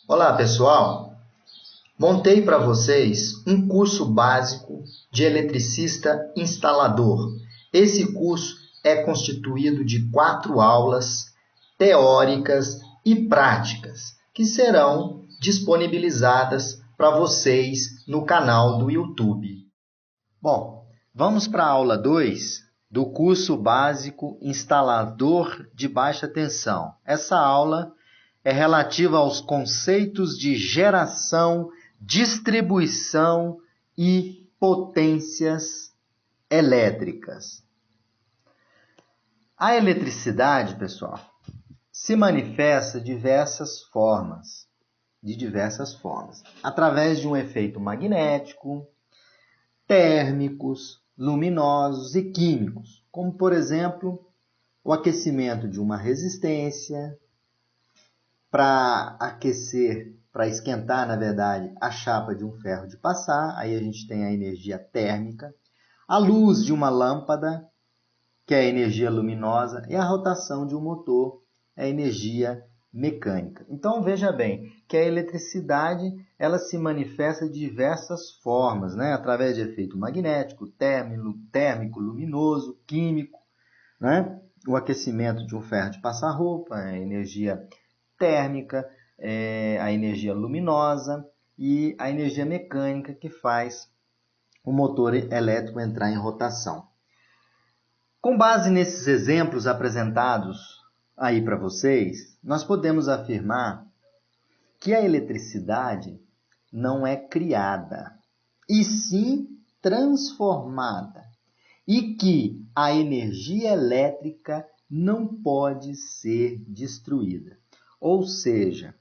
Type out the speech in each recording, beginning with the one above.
Olá, pessoal! Montei para vocês um curso básico de eletricista instalador. Esse curso é constituído de 4 aulas teóricas e práticas que serão disponibilizadas para vocês no canal do YouTube. Bom, vamos para a aula 2 do curso básico instalador de baixa tensão. Essa aula é relativa aos conceitos de geração, distribuição e potências elétricas. A eletricidade, pessoal, se manifesta de diversas formas, através de um efeito magnético, térmicos, luminosos e químicos, como, por exemplo, o aquecimento de uma resistência, para esquentar, na verdade, a chapa de um ferro de passar, aí a gente tem a energia térmica, a luz de uma lâmpada, que é a energia luminosa, e a rotação de um motor, é a energia mecânica. Então, veja bem que a eletricidade ela se manifesta de diversas formas, né? Através de efeito magnético, térmico, luminoso, químico, né? O aquecimento de um ferro de passar roupa, a energia térmica, a energia luminosa e a energia mecânica que faz o motor elétrico entrar em rotação. Com base nesses exemplos apresentados aí para vocês, nós podemos afirmar que a eletricidade não é criada, e sim transformada, e que a energia elétrica não pode ser destruída. Ou seja,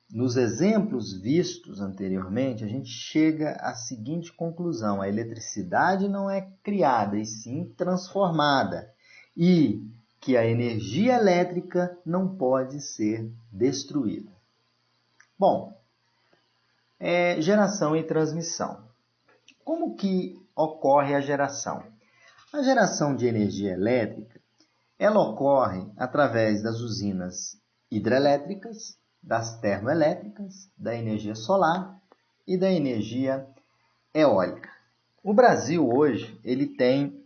nos exemplos vistos anteriormente, a gente chega à seguinte conclusão: a eletricidade não é criada, e sim transformada, e que a energia elétrica não pode ser destruída. Bom, geração e transmissão. Como que ocorre a geração? A geração de energia elétrica, ela ocorre através das usinas hidrelétricas, das termoelétricas, da energia solar e da energia eólica. O Brasil hoje ele tem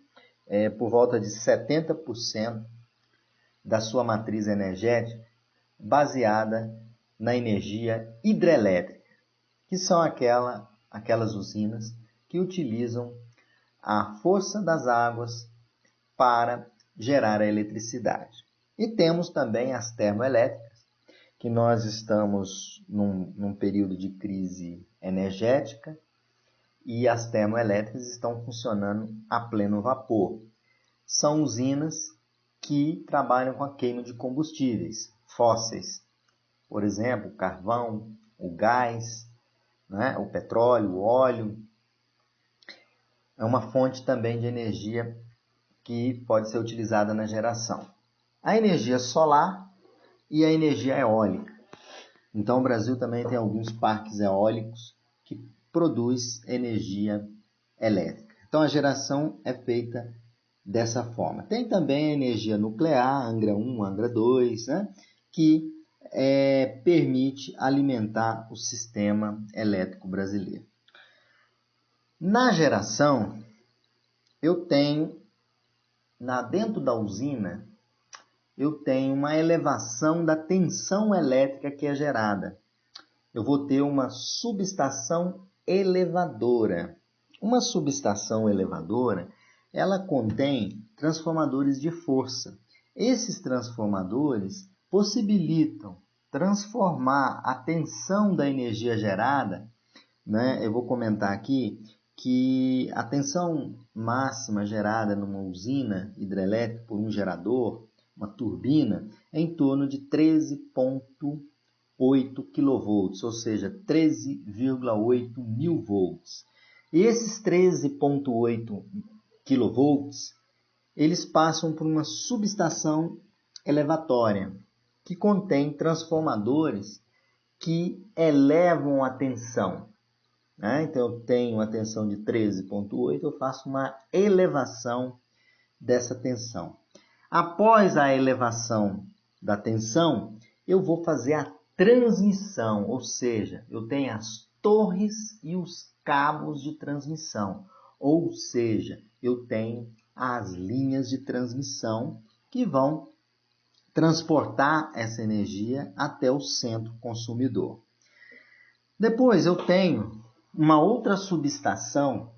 por volta de 70% da sua matriz energética baseada na energia hidrelétrica, que são aquelas usinas que utilizam a força das águas para gerar a eletricidade. E temos também as termoelétricas, que nós estamos num período de crise energética e as termoelétricas estão funcionando a pleno vapor. São usinas que trabalham com a queima de combustíveis fósseis, por exemplo, o carvão, o gás, né? O petróleo, o óleo. É uma fonte também de energia que pode ser utilizada na geração. A energia solar e a energia eólica. Então, o Brasil também tem alguns parques eólicos que produzem energia elétrica. Então, a geração é feita dessa forma. Tem também a energia nuclear, Angra 1, Angra 2, né? Que permite alimentar o sistema elétrico brasileiro. Na geração, eu tenho, dentro da usina, eu tenho uma elevação da tensão elétrica que é gerada. Eu vou ter uma subestação elevadora. Uma subestação elevadora, ela contém transformadores de força. Esses transformadores possibilitam transformar a tensão da energia gerada, né? Eu vou comentar aqui que a tensão máxima gerada numa usina hidrelétrica por um gerador, uma turbina, é em torno de 13,8 kV, ou seja, 13,8 mil volts. E esses 13,8 kV, eles passam por uma subestação elevatória, que contém transformadores que elevam a tensão. Então, eu tenho a tensão de 13,8, eu faço uma elevação dessa tensão. Após a elevação da tensão, eu vou fazer a transmissão, ou seja, eu tenho as torres e os cabos de transmissão, ou seja, eu tenho as linhas de transmissão que vão transportar essa energia até o centro consumidor. Depois eu tenho uma outra subestação,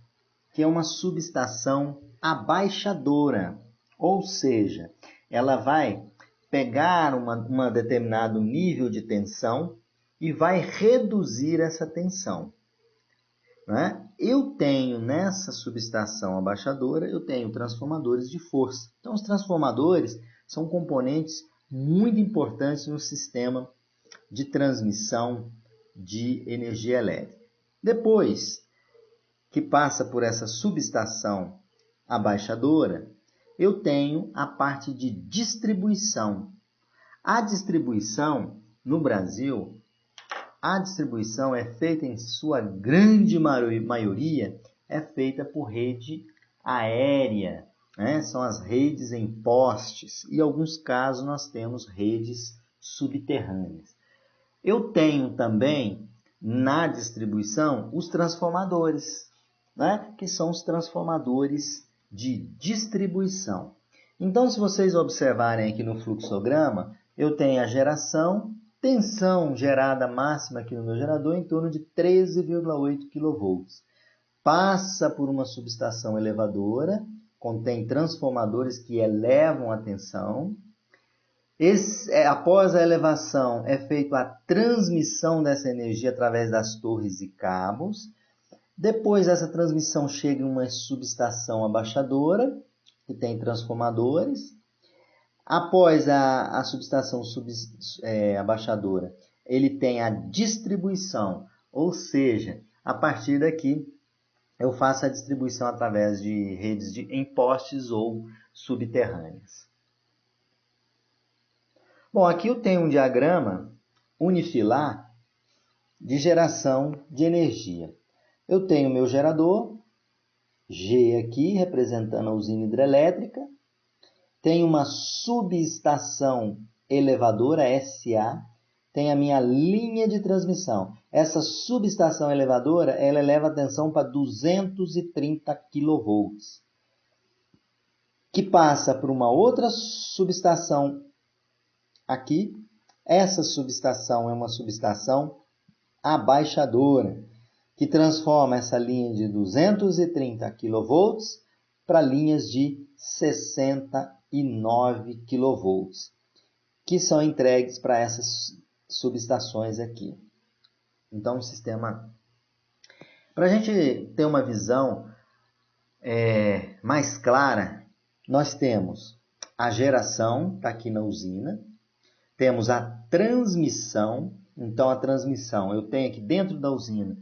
que é uma subestação abaixadora, ou seja, ela vai pegar um determinado nível de tensão e vai reduzir essa tensão. Né? Eu tenho nessa subestação abaixadora, eu tenho transformadores de força. Então, os transformadores são componentes muito importantes no sistema de transmissão de energia elétrica. Depois que passa por essa subestação abaixadora, eu tenho a parte de distribuição. A distribuição no Brasil, a distribuição é feita em sua grande maioria, é feita por rede aérea, né? São as redes em postes e em alguns casos nós temos redes subterrâneas. Eu tenho também na distribuição os transformadores, né? Que são os transformadores de distribuição. Então, se vocês observarem aqui no fluxograma, eu tenho a geração, tensão gerada máxima aqui no meu gerador em torno de 13,8 kV. Passa por uma subestação elevadora, contém transformadores que elevam a tensão. Após a elevação, é feita a transmissão dessa energia através das torres e cabos. Depois, essa transmissão chega em uma subestação abaixadora, que tem transformadores. Após a subestação abaixadora, ele tem a distribuição, ou seja, a partir daqui eu faço a distribuição através de redes em postes ou subterrâneas. Bom, aqui eu tenho um diagrama unifilar de geração de energia. Eu tenho meu gerador, G aqui, representando a usina hidrelétrica. Tenho uma subestação elevadora, SA. Tem a minha linha de transmissão. Essa subestação elevadora, ela eleva a tensão para 230 kV. Que passa por uma outra subestação aqui. Essa subestação é uma subestação abaixadora, que transforma essa linha de 230 kV para linhas de 69 kV, que são entregues para essas subestações aqui. Então, o sistema... Para a gente ter uma visão mais clara, nós temos a geração, está aqui na usina, temos a transmissão. Então, a transmissão, eu tenho aqui dentro da usina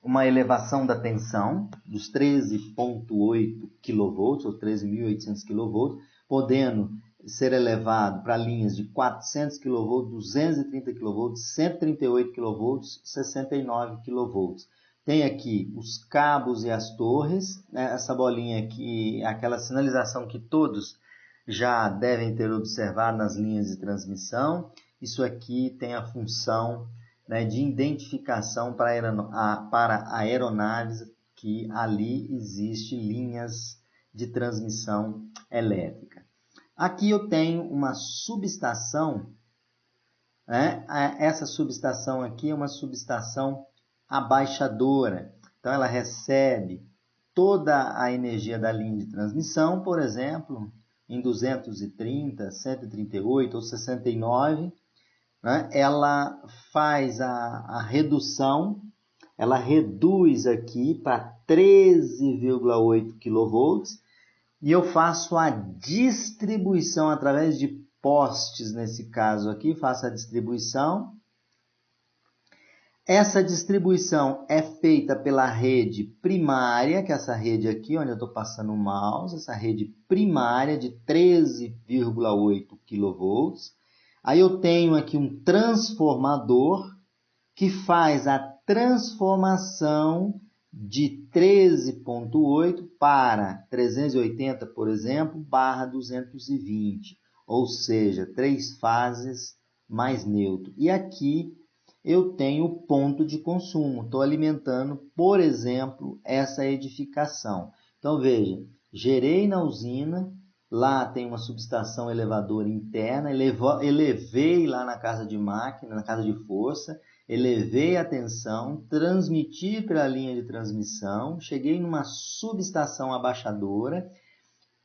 uma elevação da tensão dos 13,8 kV, ou 13.800 kV, podendo ser elevado para linhas de 400 kV, 230 kV, 138 kV, 69 kV. Tem aqui os cabos e as torres, né? Essa bolinha aqui, aquela sinalização que todos já devem ter observado nas linhas de transmissão. Isso aqui tem a função, né, de identificação para aeronaves que ali existem linhas de transmissão elétrica. Aqui eu tenho uma subestação, né? Essa subestação aqui é uma subestação abaixadora. Então ela recebe toda a energia da linha de transmissão, por exemplo, em 230, 138 ou 69, né? Ela faz a redução, ela reduz aqui para 13,8 kV e eu faço a distribuição através de postes, nesse caso aqui, faço a distribuição. Essa distribuição é feita pela rede primária, que é essa rede aqui, onde eu estou passando o mouse, essa rede primária de 13,8 kV. Aí eu tenho aqui um transformador que faz a transformação de 13,8 para 380, por exemplo, barra 220, ou seja, 3 fases mais neutro. E aqui eu tenho o ponto de consumo, estou alimentando, por exemplo, essa edificação. Então, veja, gerei na usina, lá tem uma subestação elevadora interna, elevei lá na casa de máquina, na casa de força, elevei a tensão, transmiti pela linha de transmissão, cheguei numa subestação abaixadora,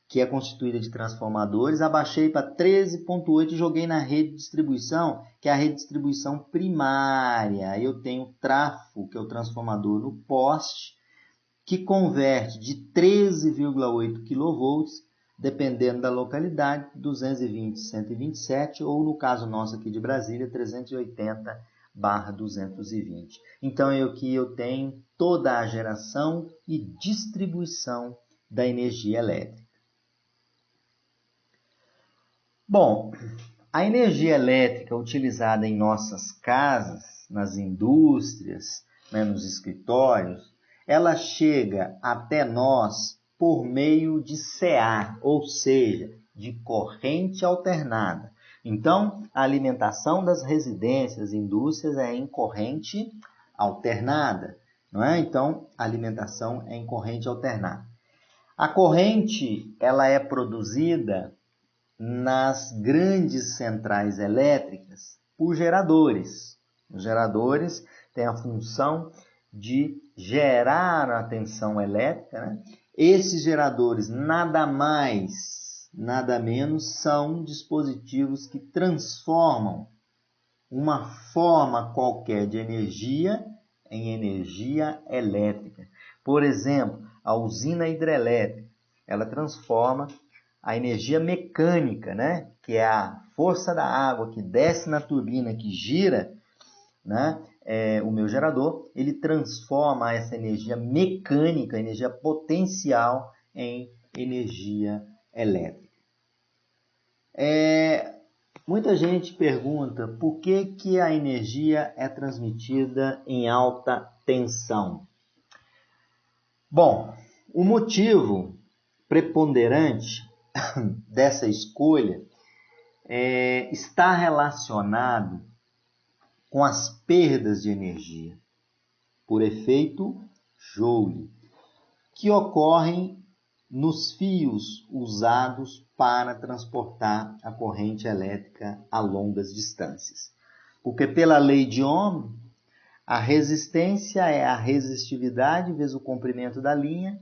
que é constituída de transformadores, abaixei para 13,8 e joguei na rede de distribuição, que é a rede de distribuição primária. Eu tenho trafo, que é o transformador no poste, que converte de 13,8 kV, dependendo da localidade, 220, 127, ou no caso nosso aqui de Brasília, 380/220. Então, aqui eu tenho toda a geração e distribuição da energia elétrica. Bom, a energia elétrica utilizada em nossas casas, nas indústrias, nos escritórios, ela chega até nós por meio de CA, ou seja, de corrente alternada. Então, a alimentação das residências e indústrias é em corrente alternada, não é? Então, a alimentação é em corrente alternada. A corrente, ela é produzida nas grandes centrais elétricas por geradores. Os geradores têm a função de gerar a tensão elétrica, né? Esses geradores nada mais, nada menos são dispositivos que transformam uma forma qualquer de energia em energia elétrica. Por exemplo, a usina hidrelétrica, ela transforma a energia mecânica, né? Que é a força da água que desce na turbina, que gira, né? O meu gerador, ele transforma essa energia mecânica, energia potencial, em energia elétrica. Muita gente pergunta por que a energia é transmitida em alta tensão. Bom, o motivo preponderante dessa escolha está relacionado com as perdas de energia por efeito Joule, que ocorrem nos fios usados para transportar a corrente elétrica a longas distâncias. Porque pela lei de Ohm, a resistência é a resistividade vezes o comprimento da linha,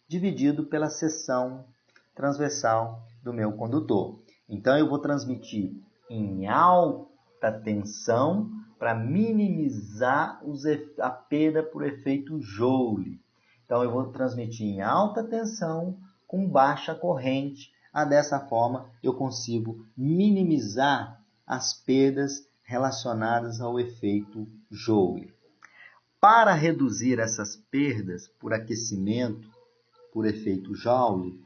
dividido pela seção transversal do meu condutor. Então, eu vou transmitir em alta tensão para minimizar a perda por efeito Joule. Então, eu vou transmitir em alta tensão com baixa corrente. Dessa forma, eu consigo minimizar as perdas relacionadas ao efeito Joule. Para reduzir essas perdas por aquecimento, por efeito Joule,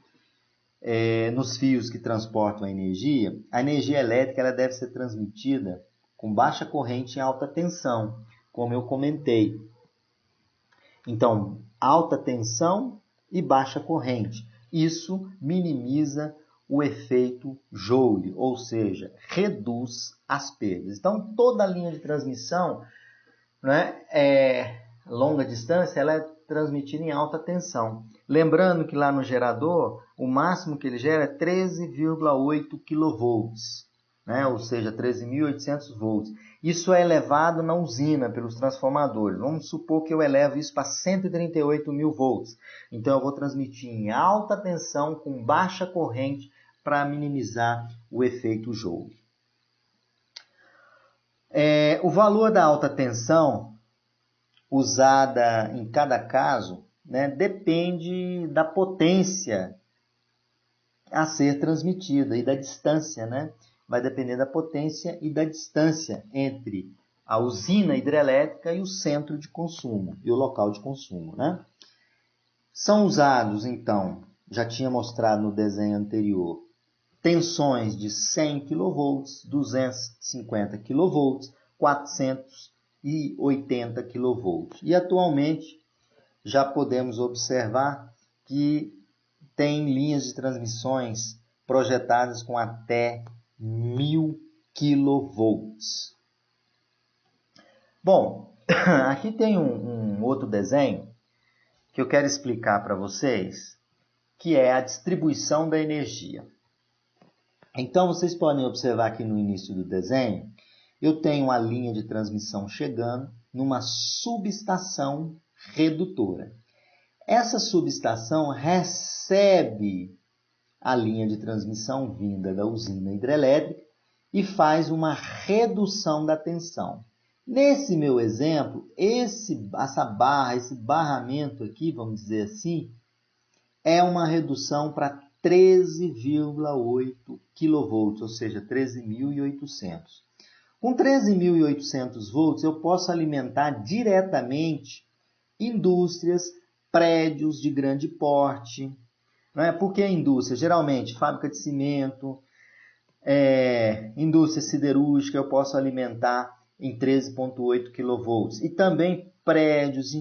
nos fios que transportam a energia elétrica ela deve ser transmitida com baixa corrente em alta tensão, como eu comentei. Então, alta tensão e baixa corrente. Isso minimiza o efeito Joule, ou seja, reduz as perdas. Então, toda a linha de transmissão, né, longa distância, ela é transmitida em alta tensão. Lembrando que lá no gerador, o máximo que ele gera é 13,8 kV, né? Ou seja, 13.800 volts. Isso é elevado na usina pelos transformadores. Vamos supor que eu elevo isso para 138.000 volts. Então, eu vou transmitir em alta tensão com baixa corrente para minimizar o efeito Joule. O valor da alta tensão usada em cada caso, né, depende da potência a ser transmitida e da distância, né? Vai depender da potência e da distância entre a usina hidrelétrica e o centro de consumo e o local de consumo, né? São usados, então, já tinha mostrado no desenho anterior, tensões de 100 kV, 250 kV, 480 kV. E atualmente já podemos observar que tem linhas de transmissões projetadas com até 1000 kV. Bom, aqui tem um outro desenho que eu quero explicar para vocês, que é a distribuição da energia. Então, vocês podem observar aqui no início do desenho, eu tenho uma linha de transmissão chegando numa subestação redutora. Essa subestação recebe a linha de transmissão vinda da usina hidrelétrica e faz uma redução da tensão. Nesse meu exemplo, essa barra, esse barramento aqui, vamos dizer assim, é uma redução para 13,8 kV, ou seja, 13.800. Com 13.800 volts, eu posso alimentar diretamente indústrias, prédios de grande porte. Não é? Por que a indústria? Geralmente, fábrica de cimento, indústria siderúrgica, eu posso alimentar em 13,8 kV. E também prédios,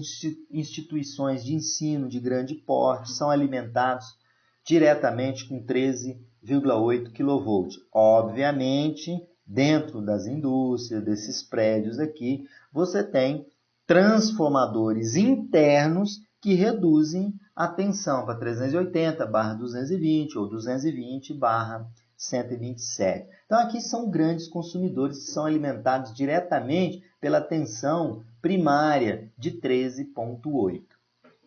instituições de ensino de grande porte são alimentados diretamente com 13,8 kV. Obviamente, dentro das indústrias, desses prédios aqui, você tem transformadores internos que reduzem a tensão para 380/220 ou 220/127. Então, aqui são grandes consumidores que são alimentados diretamente pela tensão primária de 13,8.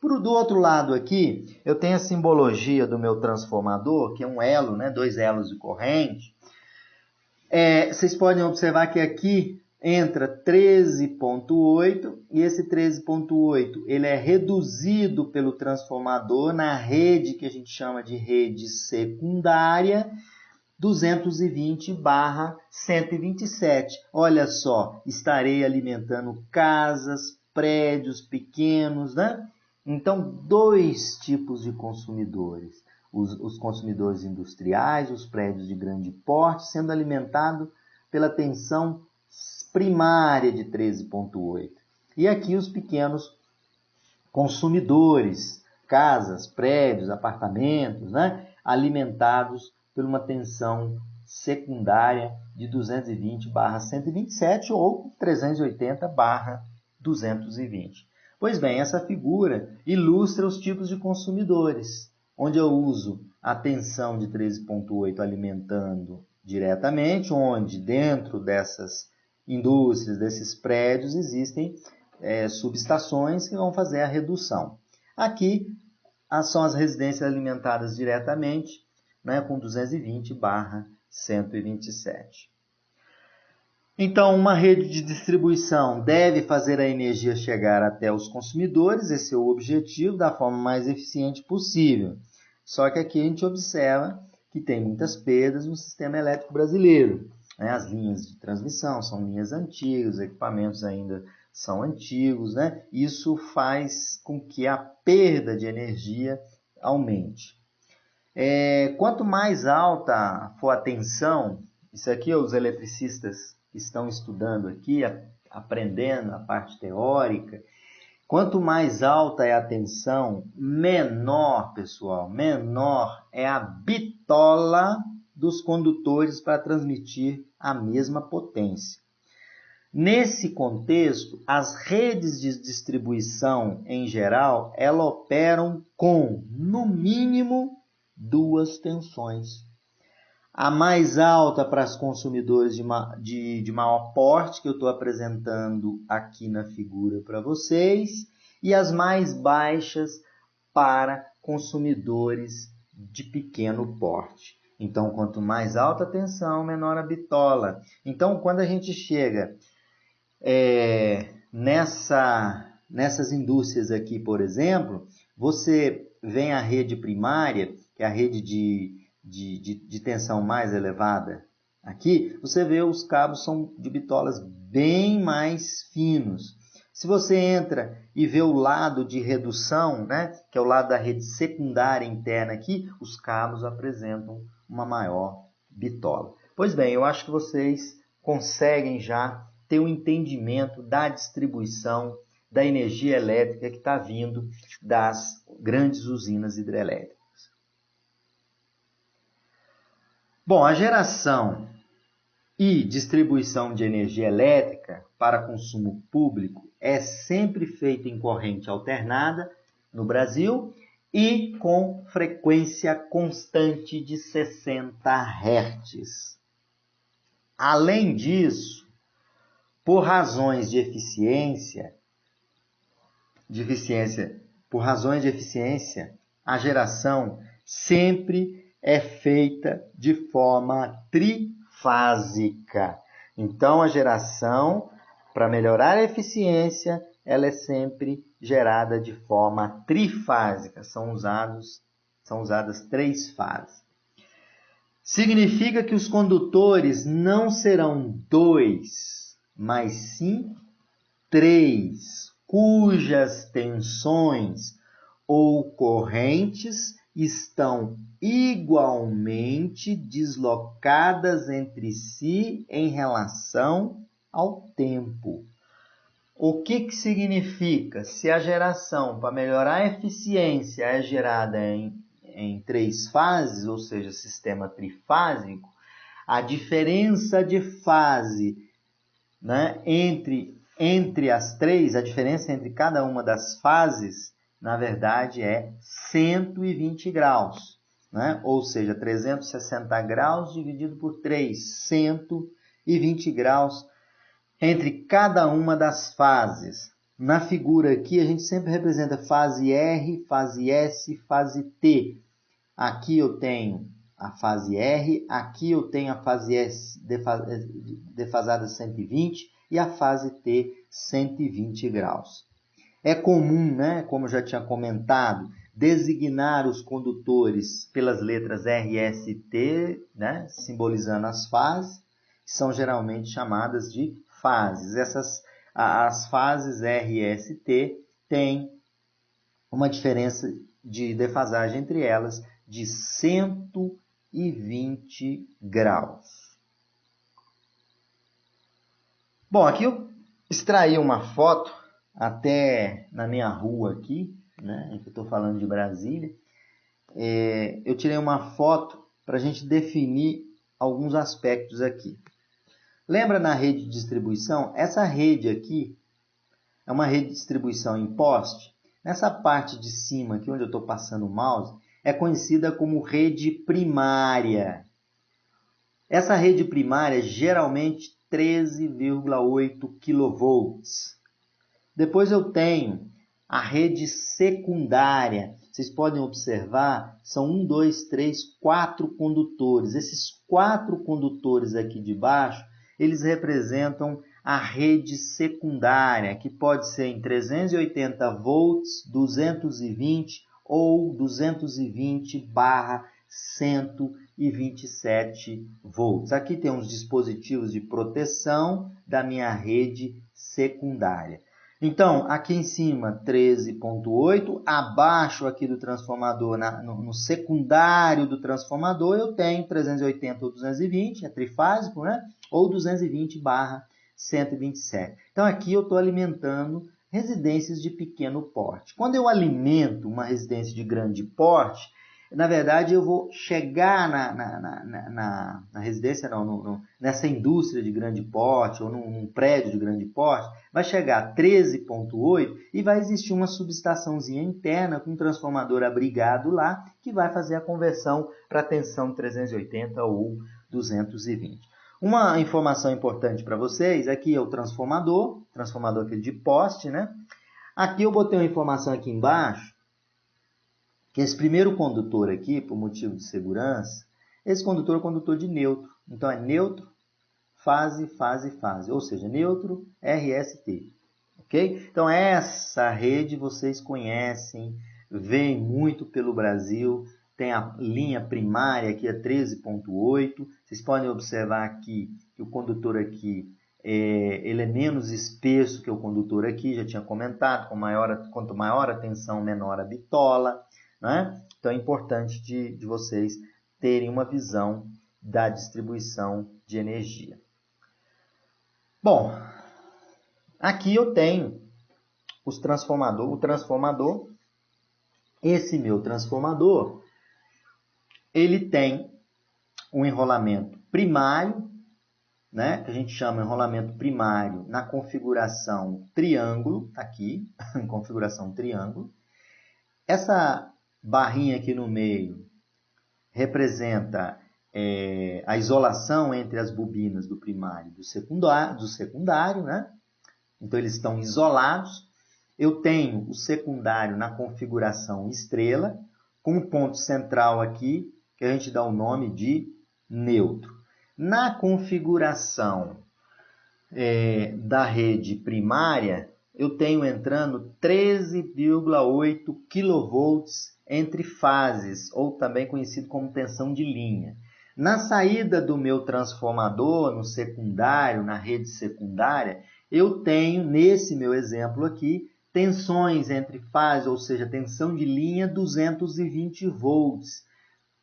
Do outro lado aqui, eu tenho a simbologia do meu transformador, que é um elo, né? 2 elos de corrente. Vocês podem observar que aqui entra 13,8 e esse 13,8 ele é reduzido pelo transformador na rede que a gente chama de rede secundária, 220/127. Olha só, estarei alimentando casas, prédios pequenos, né? Então, 2 tipos de consumidores. Os consumidores industriais, os prédios de grande porte, sendo alimentados pela tensão primária de 13,8. E aqui os pequenos consumidores, casas, prédios, apartamentos, né? Alimentados por uma tensão secundária de 220/127 ou 380/220. Pois bem, essa figura ilustra os tipos de consumidores, onde eu uso a tensão de 13,8 alimentando diretamente, onde dentro dessas indústrias, desses prédios, existem subestações que vão fazer a redução. Aqui são as residências alimentadas diretamente, né, com 220/127. Então, uma rede de distribuição deve fazer a energia chegar até os consumidores, esse é o objetivo, da forma mais eficiente possível. Só que aqui a gente observa que tem muitas perdas no sistema elétrico brasileiro. Né? As linhas de transmissão são linhas antigas, os equipamentos ainda são antigos, né? Isso faz com que a perda de energia aumente. Quanto mais alta for a tensão, isso aqui os eletricistas estão estudando aqui, aprendendo a parte teórica. Quanto mais alta é a tensão, menor, pessoal, menor é a bitola dos condutores para transmitir a mesma potência. Nesse contexto, as redes de distribuição, em geral, elas operam com, no mínimo, 2 tensões. A mais alta para os consumidores de maior porte, que eu estou apresentando aqui na figura para vocês, e as mais baixas para consumidores de pequeno porte. Então, quanto mais alta a tensão, menor a bitola. Então, quando a gente chega nessas indústrias aqui, por exemplo, você vem a rede primária, que é a rede de tensão mais elevada. Aqui, você vê os cabos são de bitolas bem mais finos. Se você entra e vê o lado de redução, né, que é o lado da rede secundária interna aqui, os cabos apresentam uma maior bitola. Pois bem, eu acho que vocês conseguem já ter um entendimento da distribuição da energia elétrica que está vindo das grandes usinas hidrelétricas. Bom, a geração e distribuição de energia elétrica para consumo público é sempre feita em corrente alternada no Brasil e com frequência constante de 60 Hz. Além disso, por razões de eficiência, a geração sempre é feita de forma trifásica. Então, a geração, para melhorar a eficiência, ela é sempre gerada de forma trifásica. São usadas 3 fases. Significa que os condutores não serão 2, mas sim 3, cujas tensões ou correntes estão igualmente deslocadas entre si em relação ao tempo. O que significa? Se a geração, para melhorar a eficiência, é gerada em 3 fases, ou seja, sistema trifásico, a diferença de fase, né, entre as 3, a diferença entre cada uma das fases, na verdade, é 120 graus. Né? Ou seja, 360 graus dividido por 3, 120 graus entre cada uma das fases. Na figura aqui, a gente sempre representa fase R, fase S, fase T. Aqui eu tenho a fase R, aqui eu tenho a fase S defasada 120 e a fase T 120 graus. É comum, né, como eu já tinha comentado, designar os condutores pelas letras R, S e T, né, simbolizando as fases, que são geralmente chamadas de fases. As fases R, S e T têm uma diferença de defasagem entre elas de 120 graus. Bom, aqui eu extraí uma foto, até na minha rua aqui, né, que eu estou falando de Brasília. Eu tirei uma foto para a gente definir alguns aspectos aqui. Lembra na rede de distribuição? Essa rede aqui é uma rede de distribuição em poste. Nessa parte de cima, aqui onde eu estou passando o mouse, é conhecida como rede primária. Essa rede primária é geralmente 13,8 kV. Depois eu tenho a rede secundária. Vocês podem observar, são 1, 2, 3, 4 condutores. Esses 4 condutores aqui de baixo, eles representam a rede secundária, que pode ser em 380 volts, 220 ou 220/127 volts. Aqui tem uns dispositivos de proteção da minha rede secundária. Então, aqui em cima, 13,8, abaixo aqui do transformador, no secundário do transformador, eu tenho 380 ou 220, é trifásico, né? Ou 220/127. Então, aqui eu estou alimentando residências de pequeno porte. Quando eu alimento uma residência de grande porte, na verdade, eu vou chegar na residência, nessa indústria de grande porte ou num prédio de grande porte, vai chegar a 13,8 e vai existir uma subestaçãozinha interna com um transformador abrigado lá que vai fazer a conversão para tensão 380 ou 220. Uma informação importante para vocês, aqui é o transformador aqui de poste, né? Aqui eu botei uma informação aqui embaixo, que esse primeiro condutor aqui, por motivo de segurança, esse condutor é o condutor de neutro. Então, é neutro, fase, fase, fase. Ou seja, neutro, RST. Ok? Então, essa rede vocês conhecem, vem muito pelo Brasil. Tem a linha primária aqui, a 13,8. Vocês podem observar aqui que o condutor aqui ele é menos espesso que o condutor aqui. Já tinha comentado, quanto maior a tensão, menor a bitola. Né? Então é importante de vocês terem uma visão da distribuição de energia. Bom, aqui eu tenho o transformador. Esse meu transformador, ele tem um enrolamento primário, né, que a gente chama de enrolamento primário na configuração triângulo, aqui, em configuração triângulo. Essa barrinha aqui no meio representa a isolação entre as bobinas do primário e do secundário, né? Então, eles estão isolados. Eu tenho o secundário na configuração estrela, com um ponto central aqui, que a gente dá o nome de neutro. Na configuração da rede primária, eu tenho entrando 13,8 kV entre fases, ou também conhecido como tensão de linha. Na saída do meu transformador, no secundário, na rede secundária, eu tenho, nesse meu exemplo aqui, tensões entre fases, ou seja, tensão de linha 220 volts.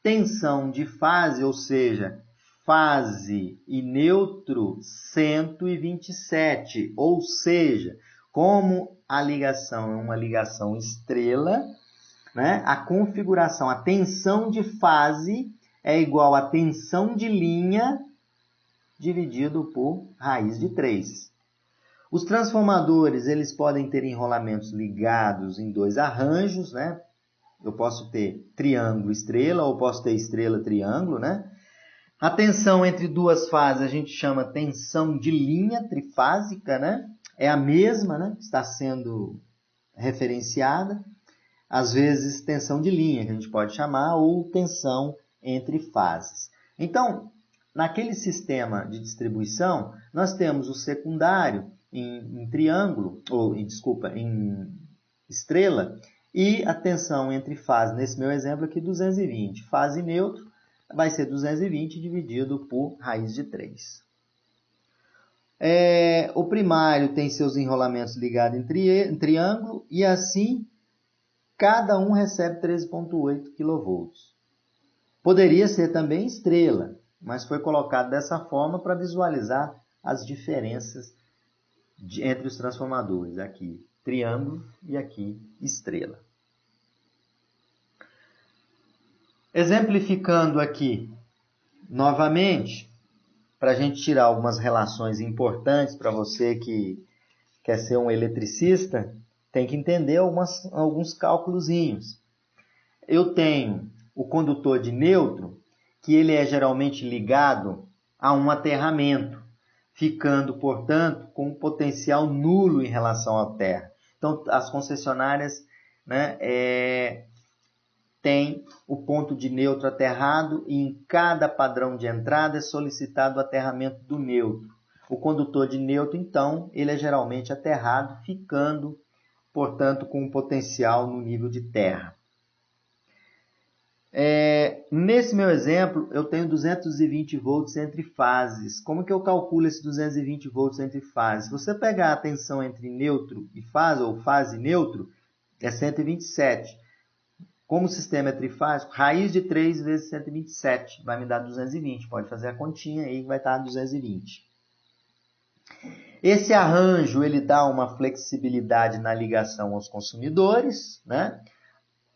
Tensão de fase, ou seja, fase e neutro 127, ou seja, como a ligação é uma ligação estrela, né, a configuração, a tensão de fase é igual a tensão de linha dividido por raiz de 3. Os transformadores, eles podem ter enrolamentos ligados em dois arranjos, né? Eu posso ter triângulo-estrela ou posso ter estrela-triângulo, né? A tensão entre duas fases a gente chama tensão de linha trifásica, né? É a mesma, né? Está sendo referenciada. Às vezes, tensão de linha, que a gente pode chamar, ou tensão entre fases. Então, naquele sistema de distribuição, nós temos o secundário em triângulo, em estrela, e a tensão entre fases, nesse meu exemplo aqui, 220. Fase neutro vai ser 220 dividido por raiz de 3. O primário tem seus enrolamentos ligados em triângulo, e assim, cada um recebe 13,8 kV. Poderia ser também estrela, mas foi colocado dessa forma para visualizar as diferenças entre os transformadores. Aqui, triângulo e aqui, estrela. Exemplificando aqui, novamente, para a gente tirar algumas relações importantes para você que quer ser um eletricista, tem que entender alguns cálculozinhos. Eu tenho o condutor de nêutron, que ele é geralmente ligado a um aterramento, ficando, portanto, com um potencial nulo em relação à Terra. Então, as concessionárias, né, têm o ponto de nêutron aterrado e em cada padrão de entrada é solicitado o aterramento do nêutron. O condutor de nêutron, então, ele é geralmente aterrado, ficando, portanto, com um potencial no nível de terra. Nesse meu exemplo, eu tenho 220 volts entre fases. Como que eu calculo esses 220 volts entre fases? Se você pegar a tensão entre neutro e fase, ou fase e neutro, é 127. Como o sistema é trifásico, raiz de 3 vezes 127 vai me dar 220. Pode fazer a continha aí que vai estar 220. Esse arranjo ele dá uma flexibilidade na ligação aos consumidores, né?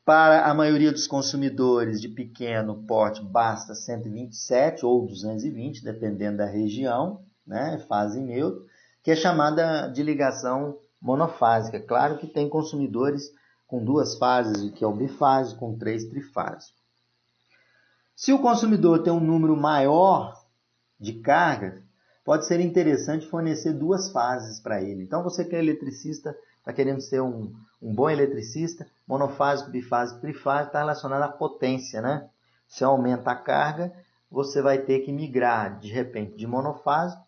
Para a maioria dos consumidores de pequeno porte, basta 127 ou 220, dependendo da região, né? Fase neutro, que é chamada de ligação monofásica. Claro que tem consumidores com 2 fases, que é o bifásico, com 3 trifásicos. Se o consumidor tem um número maior de cargas, pode ser interessante fornecer 2 fases para ele. Então, você que é eletricista, está querendo ser um bom eletricista, monofásico, bifásico, trifásico, está relacionado à potência, né? Se aumenta a carga, você vai ter que migrar, de repente, de monofásico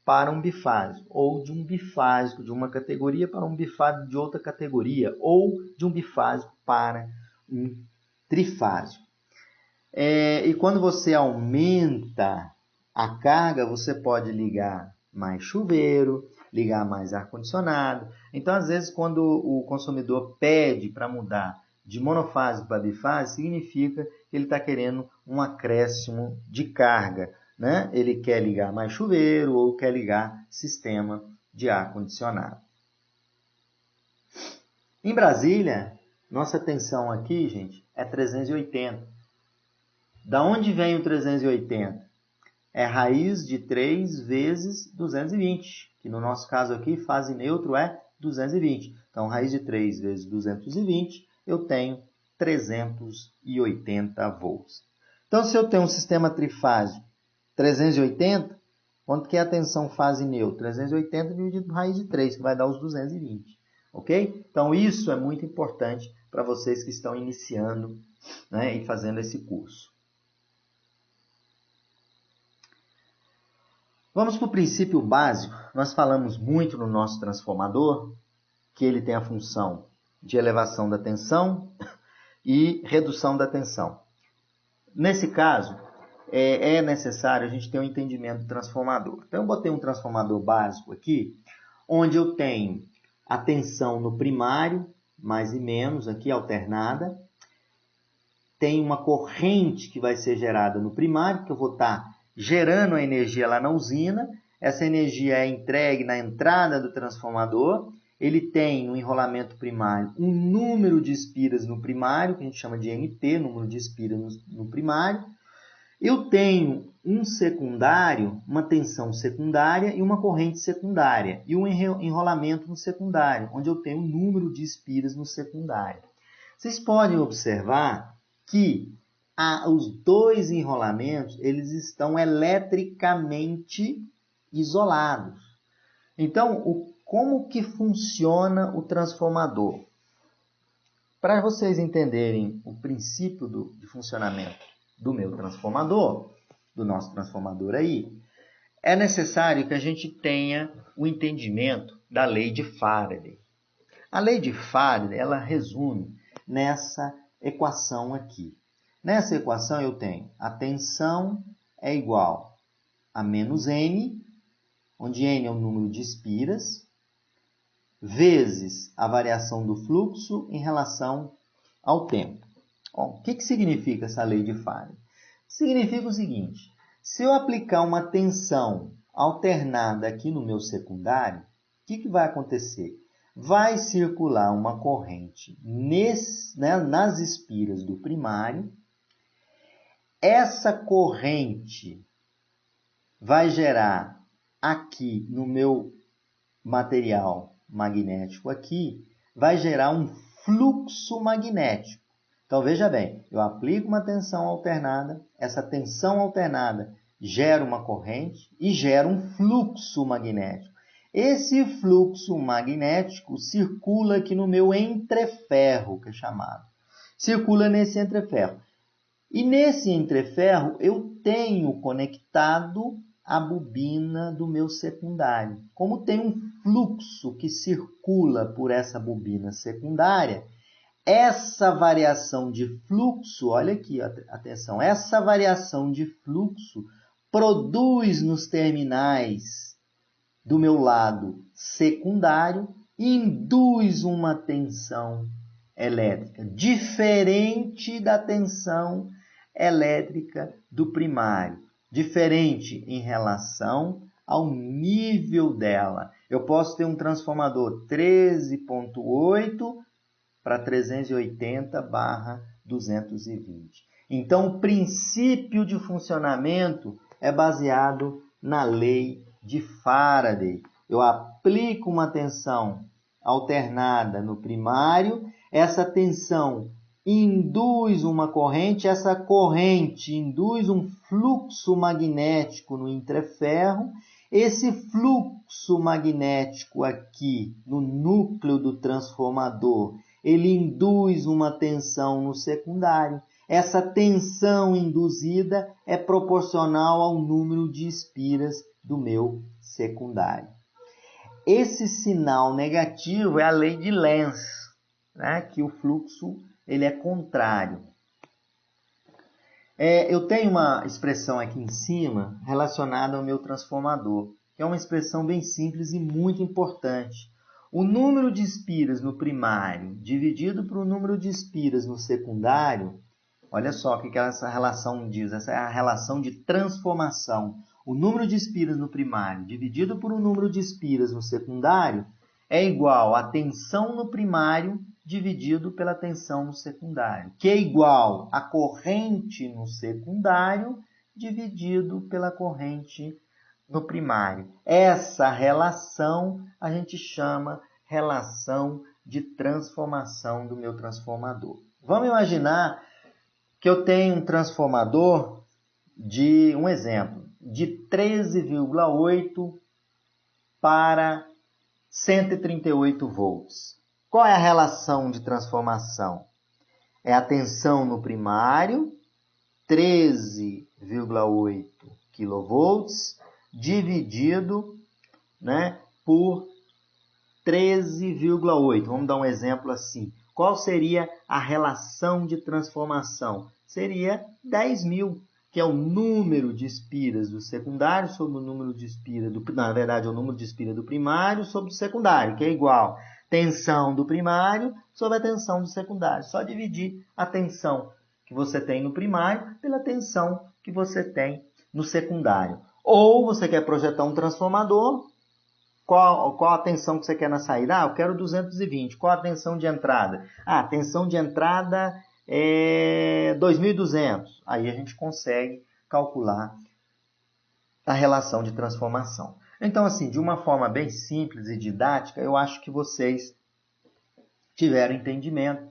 para um bifásico, ou de um bifásico de uma categoria para um bifásico de outra categoria, ou de um bifásico para um trifásico. E quando você aumenta a carga, você pode ligar mais chuveiro, ligar mais ar-condicionado. Então, às vezes, quando o consumidor pede para mudar de monofásico para bifásico, significa que ele está querendo um acréscimo de carga, né? Ele quer ligar mais chuveiro ou quer ligar sistema de ar-condicionado. Em Brasília, nossa tensão aqui, gente, é 380. Da onde vem o 380? É raiz de 3 vezes 220, que no nosso caso aqui, fase neutro é 220. Então, raiz de 3 vezes 220, eu tenho 380 volts. Então, se eu tenho um sistema trifásico 380, quanto que é a tensão fase neutra? 380 dividido por raiz de 3, que vai dar os 220. Ok? Então, isso é muito importante para vocês que estão iniciando, né, e fazendo esse curso. Vamos para o princípio básico. Nós falamos muito no nosso transformador que ele tem a função de elevação da tensão e redução da tensão. Nesse caso, é necessário a gente ter um entendimento do transformador. Então, eu botei um transformador básico aqui, onde eu tenho a tensão no primário, mais e menos, aqui alternada. Tem uma corrente que vai ser gerada no primário, que eu vou estar gerando a energia lá na usina. Essa energia é entregue na entrada do transformador. Ele tem no enrolamento primário um número de espiras no primário, que a gente chama de NP, número de espiras no primário. Eu tenho um secundário, uma tensão secundária e uma corrente secundária. E um enrolamento no secundário, onde eu tenho um número de espiras no secundário. Vocês podem observar que os dois enrolamentos eles estão eletricamente isolados. Então, como que funciona o transformador? Para vocês entenderem o princípio de funcionamento do meu transformador, do nosso transformador aí, é necessário que a gente tenha o entendimento da lei de Faraday. A lei de Faraday, ela resume nessa equação aqui. Nessa equação eu tenho a tensão é igual a menos N, onde N é o número de espiras, vezes a variação do fluxo em relação ao tempo. Bom, o que significa essa lei de Faraday? Significa o seguinte: se eu aplicar uma tensão alternada aqui no meu secundário, o que vai acontecer? Vai circular uma corrente nas espiras do primário. Essa corrente vai gerar aqui no meu material magnético aqui, vai gerar um fluxo magnético. Então, veja bem, eu aplico uma tensão alternada, essa tensão alternada gera uma corrente e gera um fluxo magnético. Esse fluxo magnético circula aqui no meu entreferro, que é chamado. Circula nesse entreferro. E nesse entreferro eu tenho conectado a bobina do meu secundário. Como tem um fluxo que circula por essa bobina secundária, essa variação de fluxo, olha aqui, atenção, essa variação de fluxo produz nos terminais do meu lado secundário e induz uma tensão elétrica, diferente da tensão elétrica do primário, diferente em relação ao nível dela. Eu posso ter um transformador 13.8 para 380/220. Então, o princípio de funcionamento é baseado na lei de Faraday. Eu aplico uma tensão alternada no primário, essa tensão induz uma corrente, essa corrente induz um fluxo magnético no entreferro. Esse fluxo magnético aqui no núcleo do transformador, ele induz uma tensão no secundário. Essa tensão induzida é proporcional ao número de espiras do meu secundário. Esse sinal negativo é a lei de Lenz, né? Que o fluxo ele é contrário. Eu tenho uma expressão aqui em cima relacionada ao meu transformador, que é uma expressão bem simples e muito importante. O número de espiras no primário dividido por o número de espiras no secundário, olha só o que essa relação diz, essa é a relação de transformação. O número de espiras no primário dividido por o número de espiras no secundário é igual a tensão no primário dividido pela tensão no secundário, que é igual a corrente no secundário dividido pela corrente no primário. Essa relação a gente chama relação de transformação do meu transformador. Vamos imaginar que eu tenho um transformador de, um exemplo, de 13,8 para 138 volts. Qual é a relação de transformação? É a tensão no primário, 13,8 kV, dividido, né, por 13,8. Vamos dar um exemplo assim. Qual seria a relação de transformação? Seria 10.000, que é o número de espiras do secundário sobre o número de espira do... Na verdade, é o número de espira do primário sobre o secundário, que é igual tensão do primário sobre a tensão do secundário. Só dividir a tensão que você tem no primário pela tensão que você tem no secundário. Ou você quer projetar um transformador, qual a tensão que você quer na saída? Eu quero 220. Qual a tensão de entrada? A tensão de entrada é 2.200. Aí a gente consegue calcular a relação de transformação. Então, assim, de uma forma bem simples e didática, eu acho que vocês tiveram entendimento,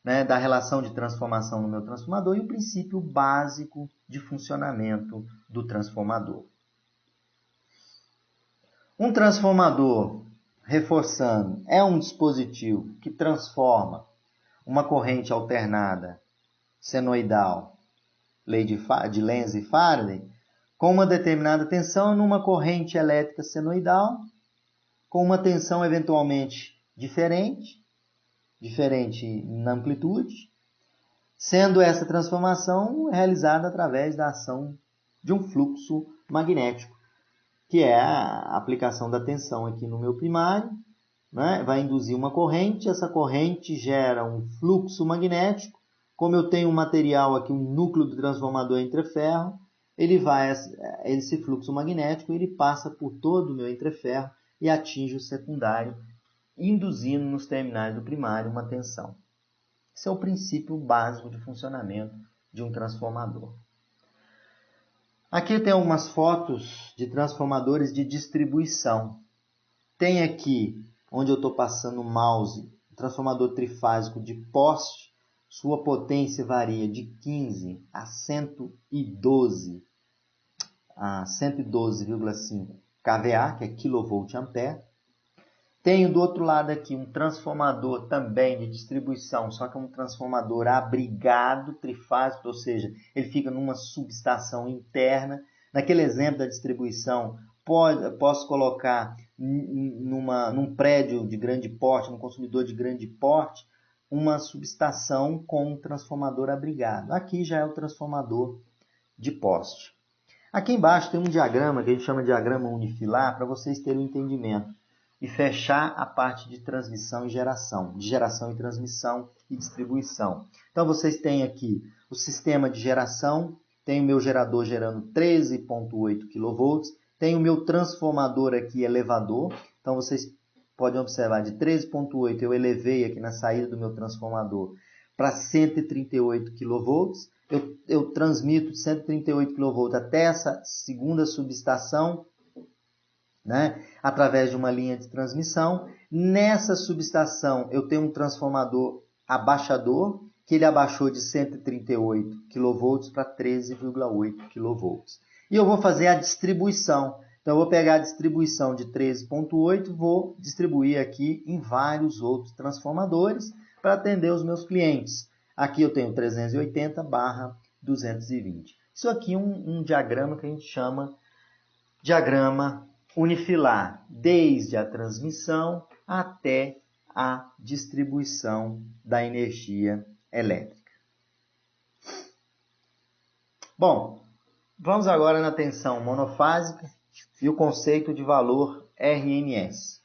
né, da relação de transformação no meu transformador e o princípio básico de funcionamento do transformador. Um transformador, reforçando, é um dispositivo que transforma uma corrente alternada senoidal, lei de Lenz e Faraday, com uma determinada tensão numa corrente elétrica senoidal, com uma tensão eventualmente diferente na amplitude, sendo essa transformação realizada através da ação de um fluxo magnético, que é a aplicação da tensão aqui no meu primário, né? Vai induzir uma corrente, essa corrente gera um fluxo magnético. Como eu tenho um material aqui, um núcleo do transformador entreferro, esse fluxo magnético ele passa por todo o meu entreferro e atinge o secundário, induzindo nos terminais do primário uma tensão. Esse é o princípio básico de funcionamento de um transformador. Aqui tem algumas fotos de transformadores de distribuição. Tem aqui, onde eu estou passando o mouse, um transformador trifásico de poste. Sua potência varia de 15 a 112,5 kVA, que é kVA. Tenho do outro lado aqui um transformador também de distribuição, só que é um transformador abrigado, trifásico, ou seja, ele fica numa subestação interna. Naquele exemplo da distribuição, posso colocar num prédio de grande porte, num consumidor de grande porte, uma subestação com um transformador abrigado. Aqui já é o transformador de poste. Aqui embaixo tem um diagrama que a gente chama de diagrama unifilar, para vocês terem um entendimento. E fechar a parte de transmissão e geração, de geração e transmissão e distribuição. Então, vocês têm aqui o sistema de geração, tem o meu gerador gerando 13,8 kV, tem o meu transformador aqui elevador, então vocês podem observar, de 13,8 eu elevei aqui na saída do meu transformador para 138 kV, eu transmito de 138 kV até essa segunda subestação, né, através de uma linha de transmissão. Nessa subestação eu tenho um transformador abaixador, que ele abaixou de 138 kV para 13,8 kV. E eu vou fazer a distribuição. Então eu vou pegar a distribuição de 13,8, vou distribuir aqui em vários outros transformadores para atender os meus clientes. Aqui eu tenho 380/220. Isso aqui é um diagrama que a gente chama diagrama unifilar, desde a transmissão até a distribuição da energia elétrica. Bom, vamos agora na tensão monofásica e o conceito de valor RMS.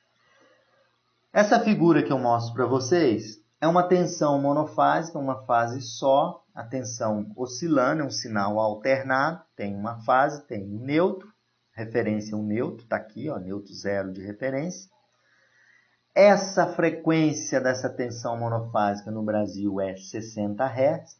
Essa figura que eu mostro para vocês é uma tensão monofásica, uma fase só, a tensão oscilando, é um sinal alternado, tem uma fase, tem um neutro, referência um neutro, está aqui, ó, neutro zero de referência. Essa frequência dessa tensão monofásica no Brasil é 60 Hz.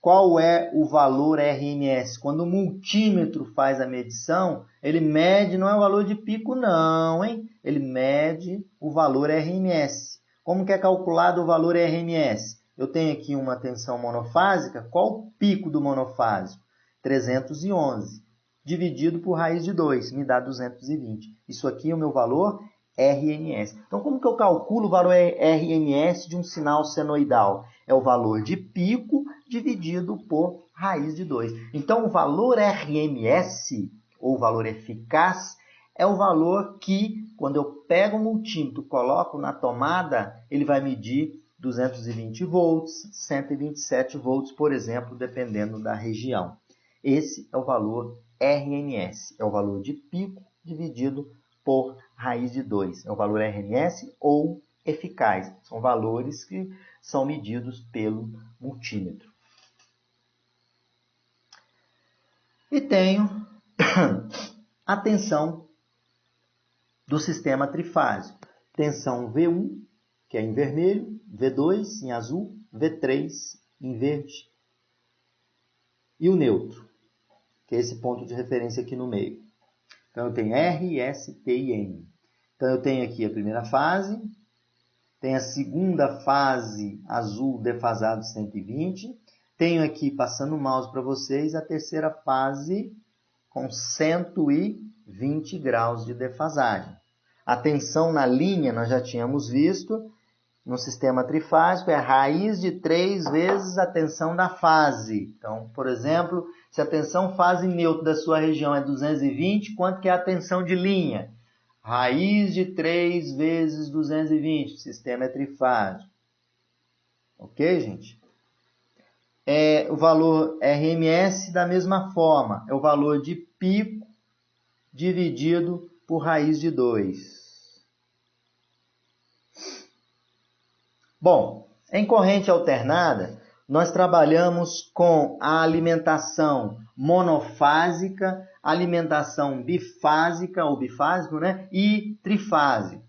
Qual é o valor RMS? Quando o multímetro faz a medição, ele mede, não é o valor de pico não, hein? Ele mede o valor RMS. Como que é calculado o valor RMS? Eu tenho aqui uma tensão monofásica, qual o pico do monofásico? 311, dividido por raiz de 2, me dá 220. Isso aqui é o meu valor RMS. Então, como que eu calculo o valor RMS de um sinal senoidal? É o valor de pico dividido por raiz de 2. Então, o valor RMS, ou valor eficaz, é o valor que, quando eu pego o multímetro, coloco na tomada, ele vai medir 220 volts, 127 volts, por exemplo, dependendo da região. Esse é o valor RMS, é o valor de pico dividido por raiz de 2. É o valor RMS ou eficaz. São valores que são medidos pelo multímetro. E tenho a tensão do sistema trifásico. Tensão V1, que é em vermelho, V2 em azul, V3 em verde. E o neutro, que é esse ponto de referência aqui no meio. Então, eu tenho R, S, T e N. Então, eu tenho aqui a primeira fase, tenho a segunda fase azul defasado 120, tenho aqui, passando o mouse para vocês, a terceira fase com 120 graus de defasagem. A tensão na linha, nós já tínhamos visto, no sistema trifásico, é a raiz de 3 vezes a tensão da fase. Então, por exemplo, se a tensão fase neutra da sua região é 220, quanto que é a tensão de linha? Raiz de 3 vezes 220, o sistema é trifásico. Ok, gente? O valor RMS da mesma forma, é o valor de pico dividido por raiz de 2. Bom, em corrente alternada, nós trabalhamos com a alimentação monofásica, alimentação bifásica ou bifásico, né? E trifásico.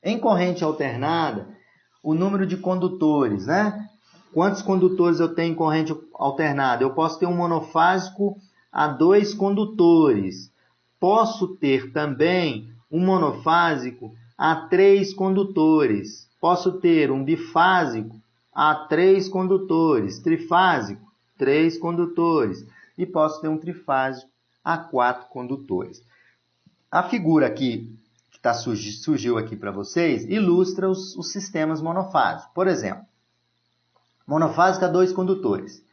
Em corrente alternada, o número de condutores, né? Quantos condutores eu tenho em corrente alternada? Eu posso ter um monofásico a 2 condutores. Posso ter também um monofásico a 3 condutores. Posso ter um bifásico a 3 condutores. Trifásico, 3 condutores. E posso ter um trifásico a 4 condutores. A figura aqui, que surgiu aqui para vocês, ilustra os sistemas monofásicos. Por exemplo, monofásico a 2 condutores.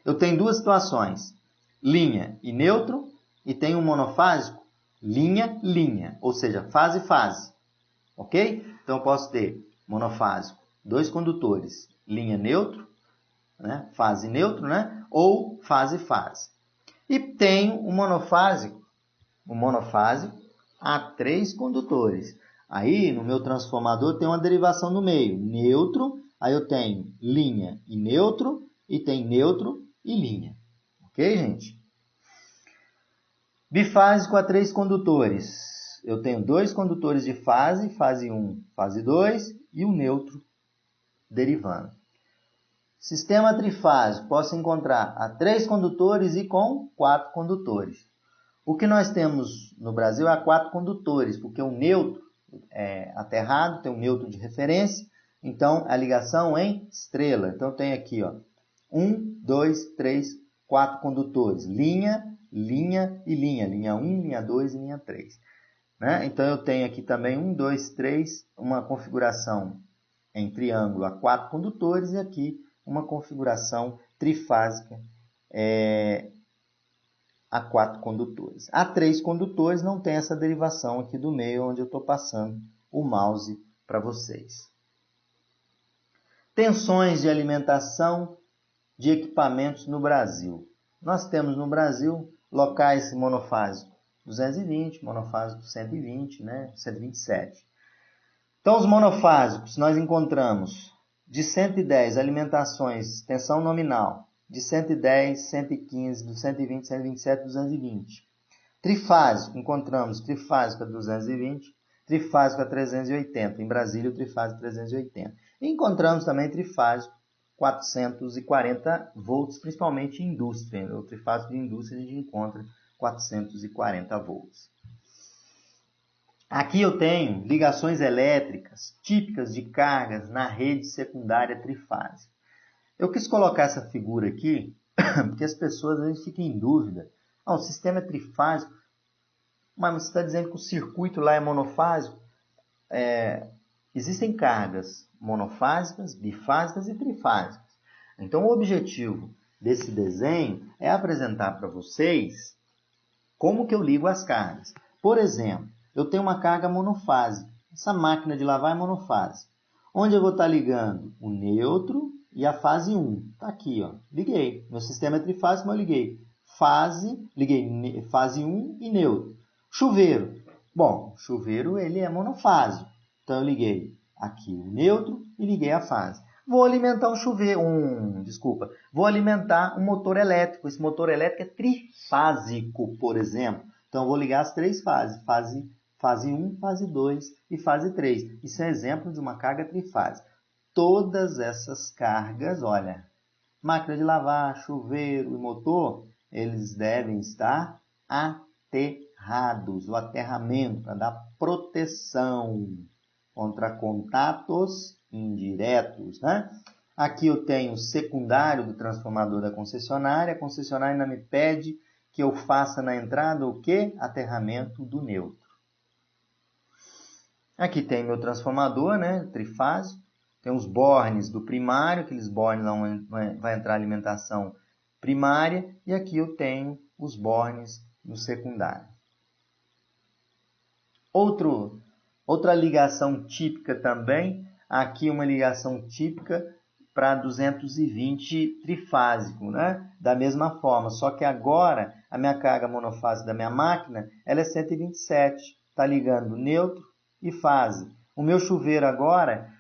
Eu tenho duas situações, linha e neutro, e tenho um monofásico linha, linha, ou seja, fase, fase. Ok? Então, eu posso ter monofásico, 2 condutores, linha neutro, né? Fase neutro, né? Ou fase, fase. E tenho um monofásico a 3 condutores. Aí, no meu transformador, tem uma derivação no meio, neutro, aí eu tenho linha e neutro, e tem neutro e linha. Ok, gente? Bifásico a 3 condutores. Eu tenho 2 condutores de fase, fase 1, fase 2, e o neutro derivando. Sistema trifásico, posso encontrar a 3 condutores e com 4 condutores. O que nós temos no Brasil é a 4 condutores, porque o neutro é aterrado, tem um neutro de referência, então a ligação em estrela. Então eu tenho aqui, ó, 1, 2, 3, 4 condutores, linha, linha e linha, linha 1, linha 2 e linha 3. Né? Então eu tenho aqui também 1, 2, 3, uma configuração em triângulo a 4 condutores e aqui uma configuração trifásica a 4 condutores. A 3 condutores não tem essa derivação aqui do meio, onde eu estou passando o mouse para vocês. Tensões de alimentação de equipamentos no Brasil. Nós temos no Brasil locais monofásicos 220, monofásico 120, né? 127. Então, os monofásicos, nós encontramos de 110 alimentações, tensão nominal, de 110, 115, do 120, 127, 220. Trifásico, encontramos trifásico a 220, trifásico a 380. Em Brasília, o trifásico 380. E encontramos também trifásico 440 volts, principalmente em indústria. O trifásico de indústria a gente encontra 440 volts. Aqui eu tenho ligações elétricas típicas de cargas na rede secundária trifásica. Eu quis colocar essa figura aqui porque as pessoas às vezes ficam em dúvida. O sistema é trifásico, mas você está dizendo que o circuito lá é monofásico? Existem cargas monofásicas, bifásicas e trifásicas. Então o objetivo desse desenho é apresentar para vocês como que eu ligo as cargas. Por exemplo, eu tenho uma carga monofásica. Essa máquina de lavar é monofásica. Onde eu vou estar ligando o neutro e a fase 1. Está aqui, ó. Liguei. Meu sistema é trifásico, mas eu liguei fase 1 e neutro. Chuveiro. Bom, chuveiro ele é monofásico. Então eu liguei aqui o neutro e liguei a fase. Vou alimentar vou alimentar um motor elétrico. Esse motor elétrico é trifásico, por exemplo. Então eu vou ligar as três fases. Fase 1, fase 2 e fase 3. Isso é exemplo de uma carga trifásica. Todas essas cargas, olha, máquina de lavar, chuveiro e motor, eles devem estar aterrados. O aterramento para dar proteção contra contatos indiretos, né? Aqui eu tenho o secundário do transformador da concessionária. A concessionária ainda me pede que eu faça na entrada o quê? Aterramento do neutro. Aqui tem meu transformador, né? Trifásico. Tem os bornes do primário, aqueles bornes onde vai entrar a alimentação primária. E aqui eu tenho os bornes no secundário. Outra ligação típica também. Aqui uma ligação típica para 220 trifásico, né? Da mesma forma, só que agora a minha carga monofásica da minha máquina ela é 127. Está ligando neutro e fase. O meu chuveiro agora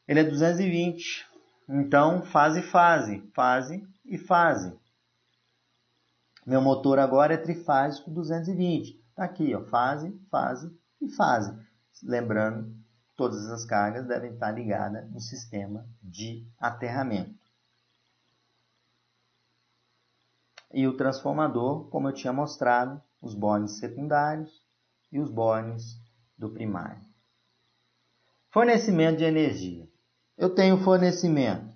ele é 220. Então, fase e fase. Meu motor agora é trifásico 220. Está aqui, ó, fase e fase. Lembrando, todas as cargas devem estar ligadas no sistema de aterramento. E o transformador, como eu tinha mostrado, os bornes secundários e os bornes do primário. Fornecimento de energia. Eu tenho fornecimento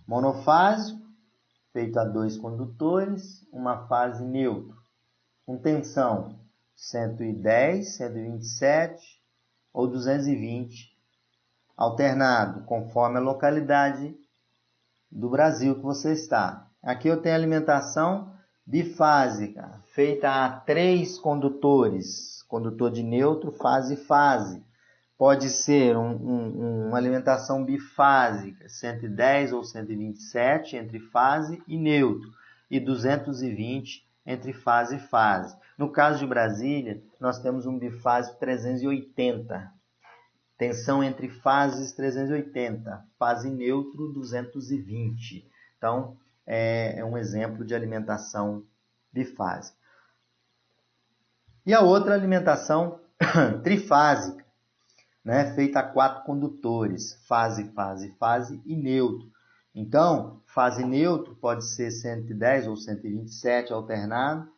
monofásico, feito a 2 condutores, uma fase neutro, com tensão 110, 127 ou 220, alternado conforme a localidade do Brasil que você está. Aqui eu tenho alimentação bifásica, feita a 3 condutores, condutor de neutro, fase e fase. Pode ser uma alimentação bifásica, 110 ou 127 entre fase e neutro, e 220 entre fase e fase. No caso de Brasília, nós temos um bifásico 380. Tensão entre fases 380, fase neutro 220. Então, é um exemplo de alimentação bifásica. E a outra alimentação trifásica, né, feita a 4 condutores, fase e neutro. Então, fase neutro pode ser 110 ou 127 alternado,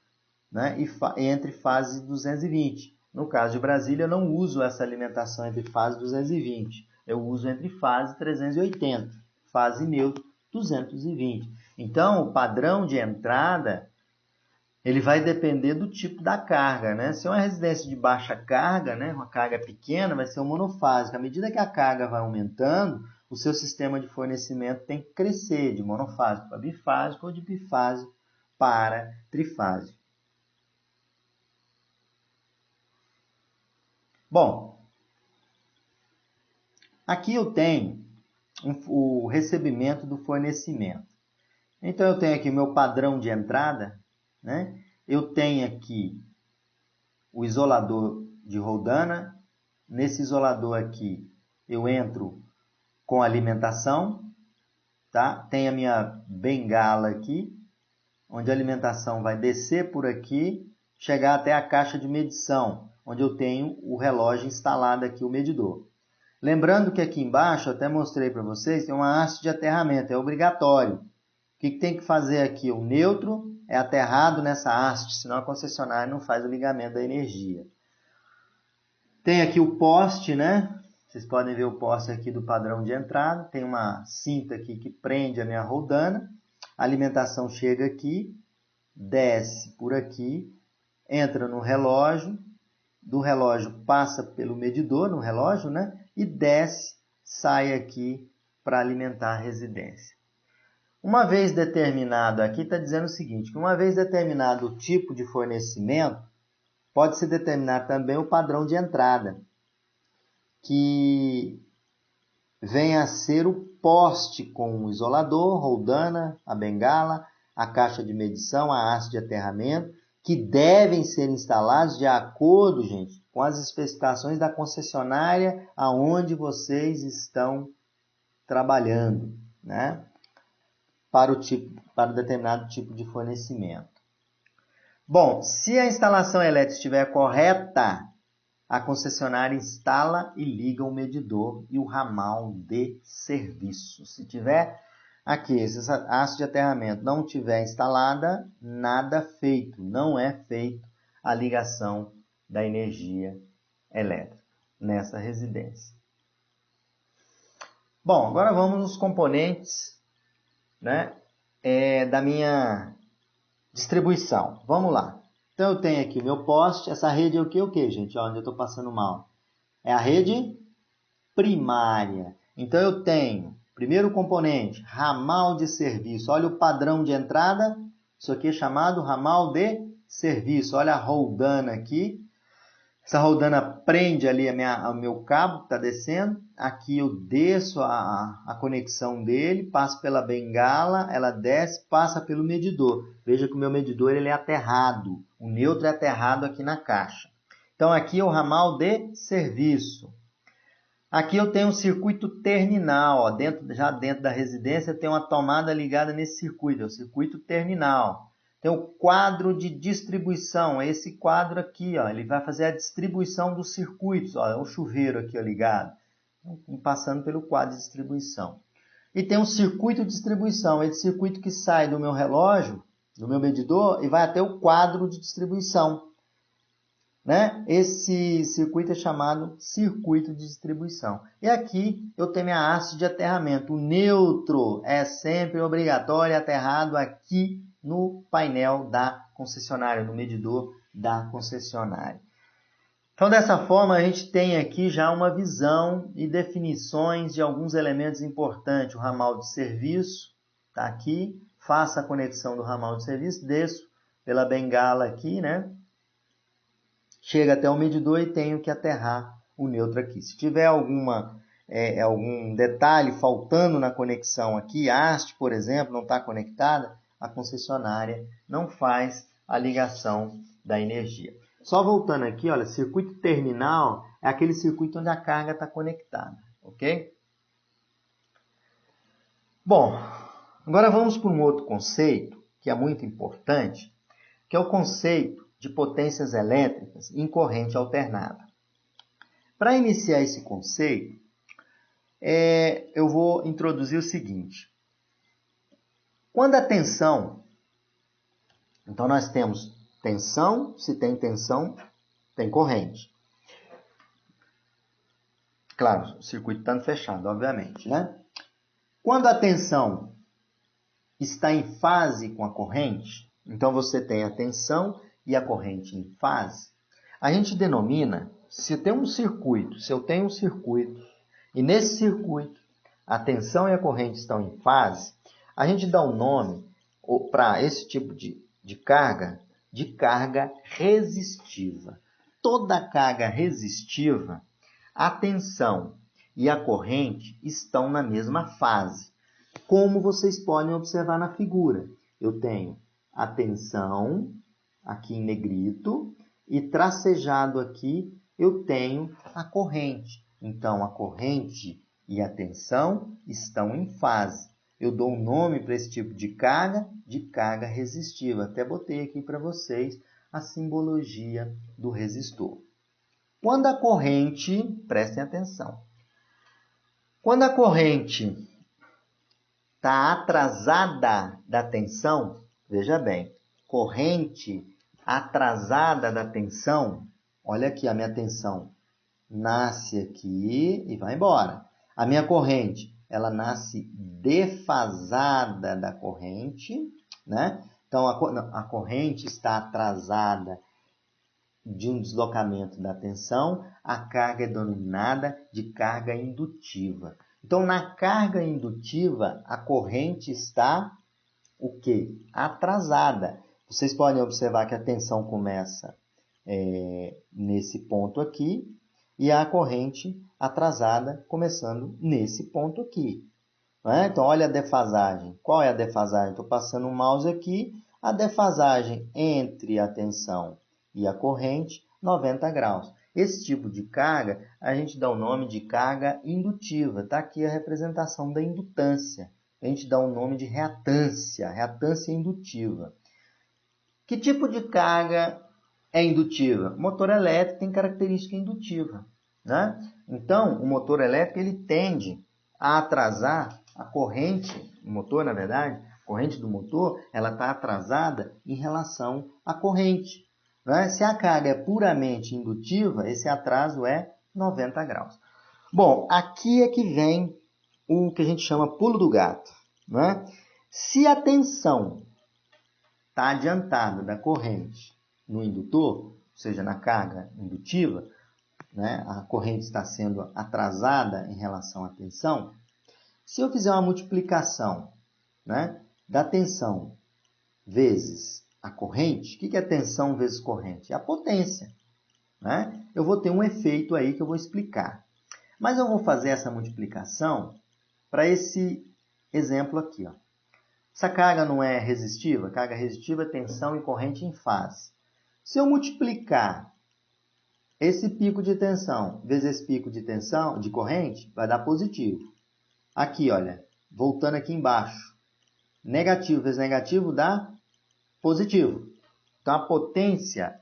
né, e entre fase 220. No caso de Brasília, eu não uso essa alimentação entre fase 220. Eu uso entre fase 380, fase neutro 220. Então, o padrão de entrada ele vai depender do tipo da carga, né? Se é uma residência de baixa carga, né, uma carga pequena, vai ser um monofásico. À medida que a carga vai aumentando, o seu sistema de fornecimento tem que crescer de monofásico para bifásico ou de bifásico para trifásico. Bom, aqui eu tenho o recebimento do fornecimento. Então, eu tenho aqui o meu padrão de entrada, né? Eu tenho aqui o isolador de Roldana. Nesse isolador aqui, eu entro com alimentação, tá? Tem a minha bengala aqui, onde a alimentação vai descer por aqui, chegar até a caixa de medição, onde eu tenho o relógio instalado aqui, o medidor. Lembrando que aqui embaixo, eu até mostrei para vocês, tem uma haste de aterramento, é obrigatório. O que tem que fazer aqui? O neutro é aterrado nessa haste, senão a concessionária não faz o ligamento da energia. Tem aqui o poste, né? Vocês podem ver o poste aqui do padrão de entrada. Tem uma cinta aqui que prende a minha roldana. A alimentação chega aqui, desce por aqui, entra no relógio. Do relógio passa pelo medidor no relógio, né? E desce, sai aqui para alimentar a residência. Uma vez determinado, aqui está dizendo o seguinte, que uma vez determinado o tipo de fornecimento, pode-se determinar também o padrão de entrada, que vem a ser o poste com o isolador, roldana, a bengala, a caixa de medição, a haste de aterramento, que devem ser instalados de acordo, gente, com as especificações da concessionária aonde vocês estão trabalhando, né? Para o determinado tipo de fornecimento. Bom, se a instalação elétrica estiver correta, a concessionária instala e liga o medidor e o ramal de serviço. Se tiver aqui, essa haste de aterramento não tiver instalada, nada feito, não é feito a ligação da energia elétrica nessa residência. Bom, agora vamos aos componentes, né, da minha distribuição. Vamos lá. Então eu tenho aqui o meu poste. Essa rede é o que, gente? Onde eu estou passando mal. É a rede primária. Então eu tenho, primeiro componente, ramal de serviço. Olha o padrão de entrada. Isso aqui é chamado ramal de serviço. Olha a roldana aqui. Essa roldana prende ali o meu cabo que está descendo. Aqui eu desço a conexão dele, passo pela bengala, ela desce, passa pelo medidor. Veja que o meu medidor ele é aterrado. O neutro é aterrado aqui na caixa. Então aqui é o ramal de serviço. Aqui eu tenho um circuito terminal. Ó, já dentro da residência tem uma tomada ligada nesse circuito. É o circuito terminal. Tem o quadro de distribuição, esse quadro aqui, ó, ele vai fazer a distribuição dos circuitos, ó, é o chuveiro aqui ó, ligado, passando pelo quadro de distribuição. E tem um circuito de distribuição, esse circuito que sai do meu relógio, do meu medidor, e vai até o quadro de distribuição. Né? Esse circuito é chamado circuito de distribuição. E aqui eu tenho minha haste de aterramento. O neutro é sempre obrigatório aterrado aqui no painel da concessionária, no medidor da concessionária. Então, dessa forma, a gente tem aqui já uma visão e definições de alguns elementos importantes. O ramal de serviço está aqui, faço a conexão do ramal de serviço, desço pela bengala aqui, né? Chega até o medidor e tenho que aterrar o neutro aqui. Se tiver algum detalhe faltando na conexão aqui, a haste, por exemplo, não está conectada, a concessionária não faz a ligação da energia. Só voltando aqui, olha, circuito terminal é aquele circuito onde a carga está conectada, ok? Bom, agora vamos para um outro conceito que é muito importante, que é o conceito de potências elétricas em corrente alternada. Para iniciar esse conceito, eu vou introduzir o seguinte. Quando a tensão, então nós temos tensão, se tem tensão, tem corrente. Claro, o circuito estando fechado, obviamente, né? Quando a tensão está em fase com a corrente, então você tem a tensão e a corrente em fase, a gente denomina, se eu tenho um circuito, e nesse circuito a tensão e a corrente estão em fase, a gente dá um nome para esse tipo de carga resistiva. Toda carga resistiva, a tensão e a corrente estão na mesma fase. Como vocês podem observar na figura, eu tenho a tensão aqui em negrito e tracejado aqui eu tenho a corrente. Então, a corrente e a tensão estão em fase. Eu dou um nome para esse tipo de carga resistiva. Até botei aqui para vocês a simbologia do resistor. Quando a corrente, prestem atenção, quando a corrente está atrasada da tensão, veja bem, corrente atrasada da tensão, olha aqui a minha tensão, nasce aqui e vai embora. A minha corrente, ela nasce defasada da corrente, né? Então, a corrente está atrasada de um deslocamento da tensão, a carga é denominada de carga indutiva. Então, na carga indutiva, a corrente está o quê? Atrasada. Vocês podem observar que a tensão começa nesse ponto aqui e a corrente atrasada começando nesse ponto aqui. Então, olha a defasagem. Qual é a defasagem? Estou passando o mouse aqui. A defasagem entre a tensão e a corrente, 90 graus. Esse tipo de carga, a gente dá o nome de carga indutiva. Está aqui a representação da indutância. A gente dá o nome de reatância, reatância indutiva. Que tipo de carga é indutiva? O motor elétrico tem característica indutiva, né? Então, o motor elétrico ele tende a atrasar a corrente, o motor, na verdade, a corrente do motor, ela está atrasada em relação à corrente. Né? Se a carga é puramente indutiva, esse atraso é 90 graus. Bom, aqui é que vem o que a gente chama pulo do gato. Né? Se a tensão está adiantada da corrente no indutor, ou seja, na carga indutiva, né? A corrente está sendo atrasada em relação à tensão. Se eu fizer uma multiplicação, né, da tensão vezes a corrente, o que é tensão vezes corrente? É a potência. Né? Eu vou ter um efeito aí que eu vou explicar. Mas eu vou fazer essa multiplicação para esse exemplo aqui. Ó. Essa carga não é resistiva? Carga resistiva é tensão e corrente em fase. Se eu multiplicar esse pico de tensão vezes esse pico de tensão, de corrente, vai dar positivo. Aqui, olha, voltando aqui embaixo. Negativo vezes negativo dá positivo. Então, a potência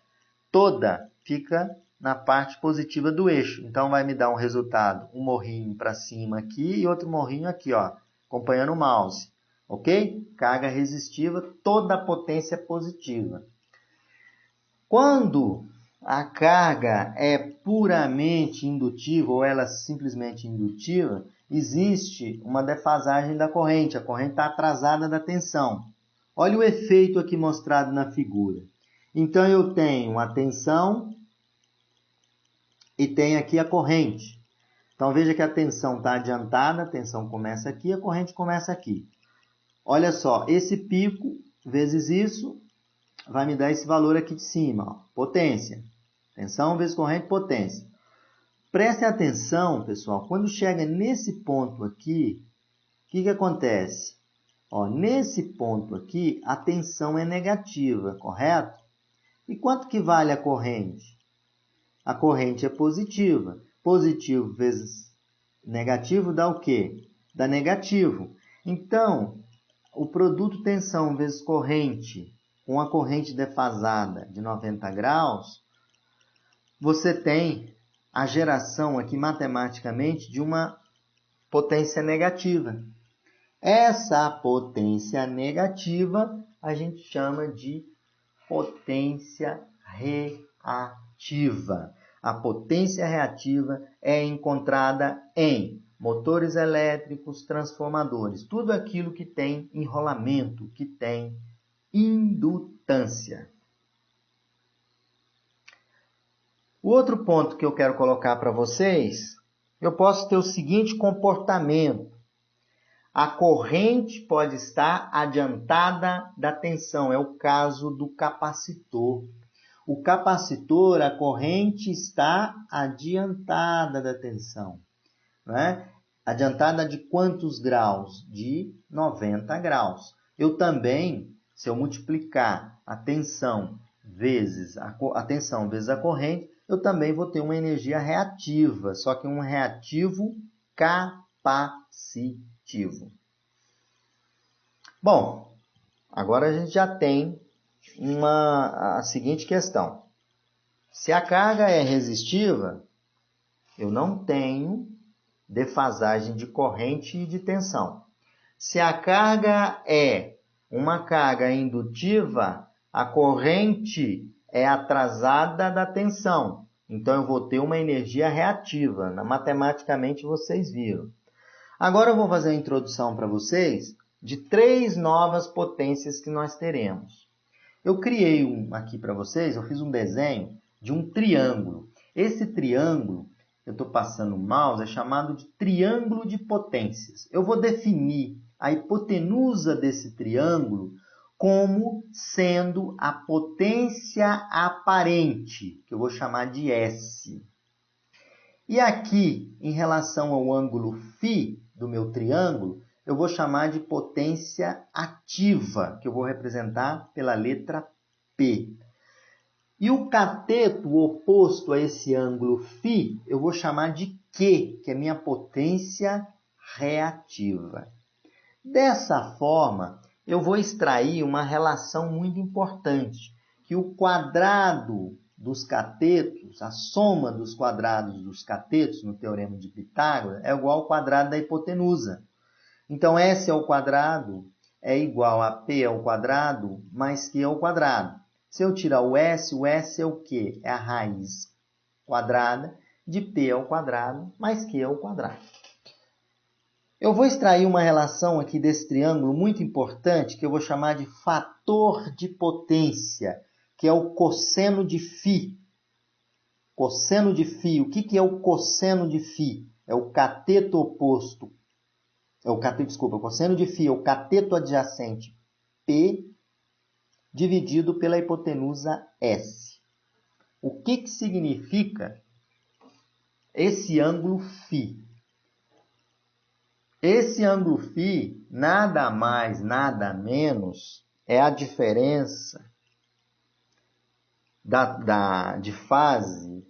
toda fica na parte positiva do eixo. Então, vai me dar um resultado, um morrinho para cima aqui e outro morrinho aqui, ó, acompanhando o mouse. Ok? Carga resistiva, toda a potência é positiva. Quando a carga é puramente indutiva ou ela é simplesmente indutiva, existe uma defasagem da corrente. A corrente está atrasada da tensão. Olha o efeito aqui mostrado na figura. Então, eu tenho a tensão e tenho aqui a corrente. Então, veja que a tensão está adiantada, a tensão começa aqui, a corrente começa aqui. Olha só, esse pico vezes isso vai me dar esse valor aqui de cima, ó, potência. Tensão vezes corrente, potência. Prestem atenção, pessoal, quando chega nesse ponto aqui, o que acontece? Ó, nesse ponto aqui, a tensão é negativa, correto? E quanto que vale a corrente? A corrente é positiva. Positivo vezes negativo dá o quê? Dá negativo. Então, o produto tensão vezes corrente, com a corrente defasada de 90 graus, você tem a geração aqui matematicamente de uma potência negativa. Essa potência negativa a gente chama de potência reativa. A potência reativa é encontrada em motores elétricos, transformadores, tudo aquilo que tem enrolamento, que tem indutância. O outro ponto que eu quero colocar para vocês, eu posso ter o seguinte comportamento. A corrente pode estar adiantada da tensão, é o caso do capacitor. O capacitor, a corrente está adiantada da tensão. Né? Adiantada de quantos graus? De 90 graus. Eu também, se eu multiplicar a tensão vezes a corrente, eu também vou ter uma energia reativa, só que um reativo capacitivo. Bom, agora a gente já tem a seguinte questão. Se a carga é resistiva, eu não tenho defasagem de corrente e de tensão. Se a carga é uma carga indutiva, a corrente é atrasada da tensão. Então, eu vou ter uma energia reativa. Matematicamente, vocês viram. Agora, eu vou fazer a introdução para vocês de 3 novas potências que nós teremos. Eu criei aqui para vocês, eu fiz um desenho de um triângulo. Esse triângulo, eu estou passando o mouse, é chamado de triângulo de potências. Eu vou definir a hipotenusa desse triângulo como sendo a potência aparente, que eu vou chamar de S. E aqui, em relação ao ângulo φ do meu triângulo, eu vou chamar de potência ativa, que eu vou representar pela letra P. E o cateto oposto a esse ângulo φ, eu vou chamar de Q, que é minha potência reativa. Dessa forma, eu vou extrair uma relação muito importante, que o quadrado dos catetos, a soma dos quadrados dos catetos no Teorema de Pitágoras, é igual ao quadrado da hipotenusa. Então, S ao quadrado é igual a P ao quadrado mais Q ao quadrado. Se eu tirar o S é o quê? É a raiz quadrada de P ao quadrado mais Q ao quadrado. Eu vou extrair uma relação aqui desse triângulo muito importante, que eu vou chamar de fator de potência, que é o cosseno de φ. Cosseno de φ. O que é o cosseno de φ? É o cateto oposto. O cosseno de φ é o cateto adjacente P dividido pela hipotenusa S. O que significa esse ângulo φ? Esse ângulo φ, nada mais, nada menos, é a diferença de fase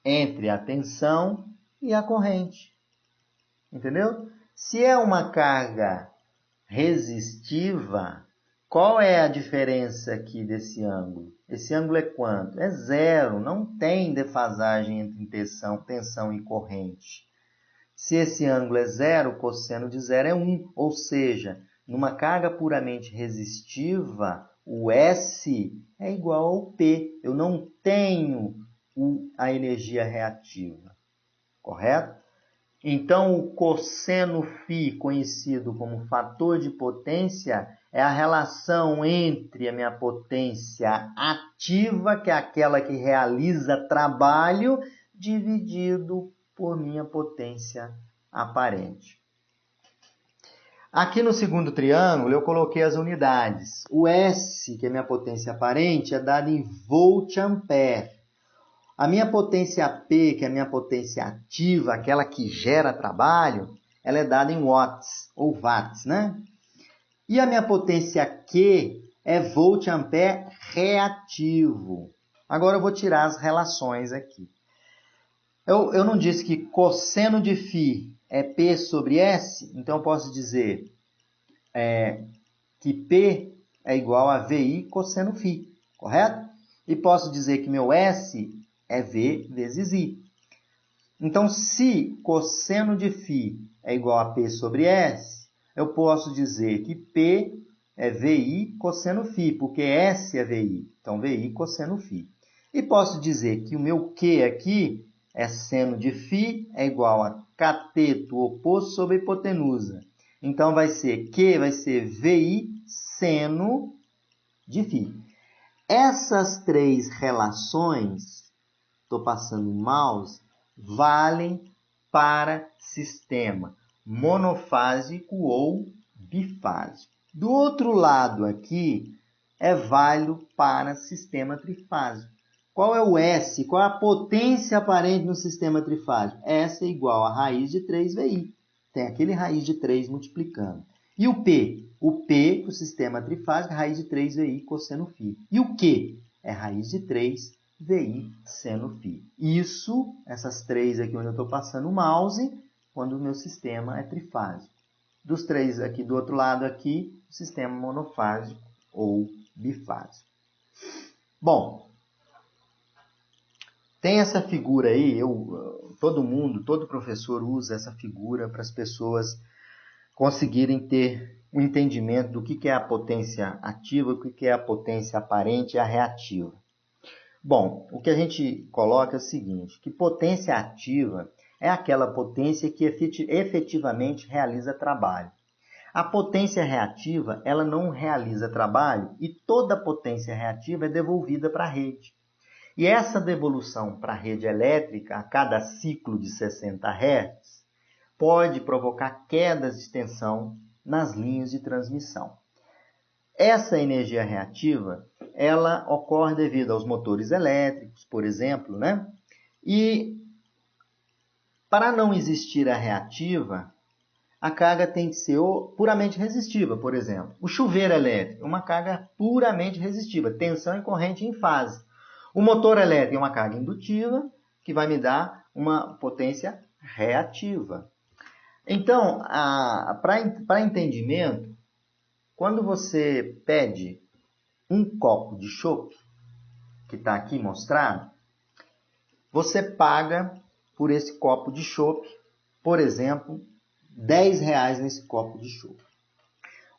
entre a tensão e a corrente. Entendeu? Se é uma carga resistiva, qual é a diferença aqui desse ângulo? Esse ângulo é quanto? É zero, não tem defasagem entre tensão e corrente. Se esse ângulo é zero, o cosseno de zero é 1. Ou seja, numa carga puramente resistiva, o S é igual ao P. Eu não tenho a energia reativa. Correto? Então, o cosseno φ, conhecido como fator de potência, é a relação entre a minha potência ativa, que é aquela que realiza trabalho, dividido por minha potência aparente. Aqui no segundo triângulo, eu coloquei as unidades. O S, que é minha potência aparente, é dado em volt-ampere. A minha potência P, que é a minha potência ativa, aquela que gera trabalho, ela é dada em watts, ou watts, né? E a minha potência Q é volt-ampere reativo. Agora eu vou tirar as relações aqui. Eu não disse que cosseno de φ é P sobre S? Então eu posso dizer que P é igual a VI cosseno φ, correto? E posso dizer que meu S é V vezes I. Então, se cosseno de φ é igual a P sobre S, eu posso dizer que P é VI cosseno φ, porque S é VI. Então, VI cosseno φ. E posso dizer que o meu Q aqui é seno de φ é igual a cateto oposto sobre hipotenusa. Então, vai ser VI seno de φ. Essas 3 relações, estou passando o mouse, valem para sistema monofásico ou bifásico. Do outro lado aqui, é válido para sistema trifásico. Qual é o S? Qual é a potência aparente no sistema trifásico? S é igual a raiz de 3VI. Tem aquele raiz de 3 multiplicando. E o P? O P, o sistema trifásico, é raiz de 3VI cosseno φ. E o Q? É raiz de 3 VI seno φ. Isso, essas 3 aqui onde eu estou passando o mouse, quando o meu sistema é trifásico. Dos 3 aqui do outro lado aqui, o sistema monofásico ou bifásico. Bom, Tem essa figura aí, todo professor usa essa figura para as pessoas conseguirem ter um entendimento do que é a potência ativa, o que é a potência aparente e a reativa. Bom, o que a gente coloca é o seguinte, que potência ativa é aquela potência que efetivamente realiza trabalho. A potência reativa, ela não realiza trabalho e toda potência reativa é devolvida para a rede. E essa devolução para a rede elétrica, a cada ciclo de 60 Hz, pode provocar quedas de tensão nas linhas de transmissão. Essa energia reativa, ela ocorre devido aos motores elétricos, por exemplo, né? E para não existir a reativa, a carga tem que ser puramente resistiva, por exemplo. O chuveiro elétrico é uma carga puramente resistiva, tensão e corrente em fase. O motor elétrico é uma carga indutiva, que vai me dar uma potência reativa. Então, para entendimento, quando você pede um copo de chopp, que está aqui mostrado, você paga por esse copo de chopp, por exemplo, R$10 nesse copo de chopp.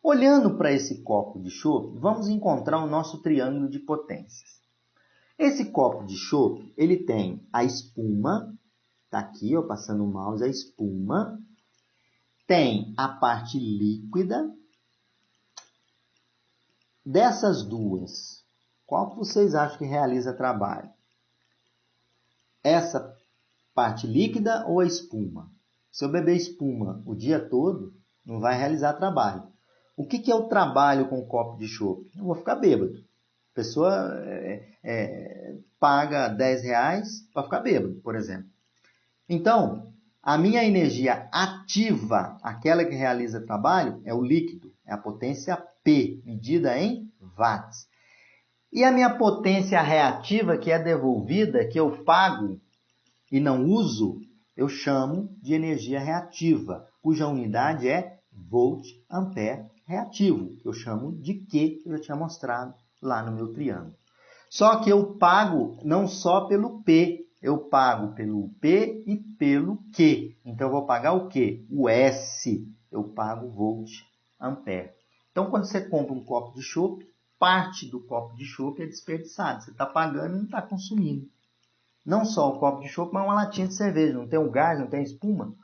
Olhando para esse copo de chopp, vamos encontrar o nosso triângulo de potências. Esse copo de chopp, ele tem a espuma, está aqui, ó, passando o mouse, a espuma, tem a parte líquida. Dessas duas, qual que vocês acham que realiza trabalho? Essa parte líquida ou a espuma? Se eu beber espuma o dia todo, não vai realizar trabalho. O que é o trabalho com o copo de chopp? Eu vou ficar bêbado. A pessoa paga R$10 para ficar bêbado, por exemplo. Então, a minha energia ativa, aquela que realiza trabalho, é o líquido, é a potência P, medida em watts. E a minha potência reativa, que é devolvida, que eu pago e não uso, eu chamo de energia reativa, cuja unidade é volt-ampere reativo. Eu chamo de Q, que eu já tinha mostrado lá no meu triângulo. Só que eu pago não só pelo P, eu pago pelo P e pelo Q. Então, eu vou pagar o Q? O S. Eu pago volt-ampere. Então, quando você compra um copo de chopp, parte do copo de chopp é desperdiçado. Você está pagando e não está consumindo. Não só o copo de chopp, mas uma latinha de cerveja. Não tem o gás, não tem a espuma,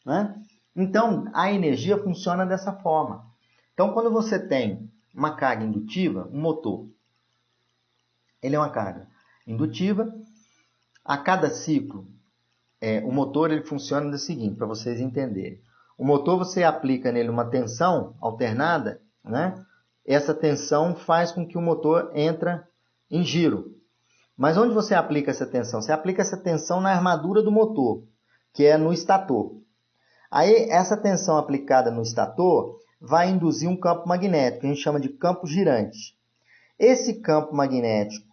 né? Então, a energia funciona dessa forma. Então, quando você tem uma carga indutiva, um motor, ele é uma carga indutiva. A cada ciclo, o motor ele funciona da seguinte, para vocês entenderem. O motor, você aplica nele uma tensão alternada, né? Essa tensão faz com que o motor entre em giro. Mas onde você aplica essa tensão? Você aplica essa tensão na armadura do motor, que é no estator. Aí, essa tensão aplicada no estator vai induzir um campo magnético, que a gente chama de campo girante. Esse campo magnético,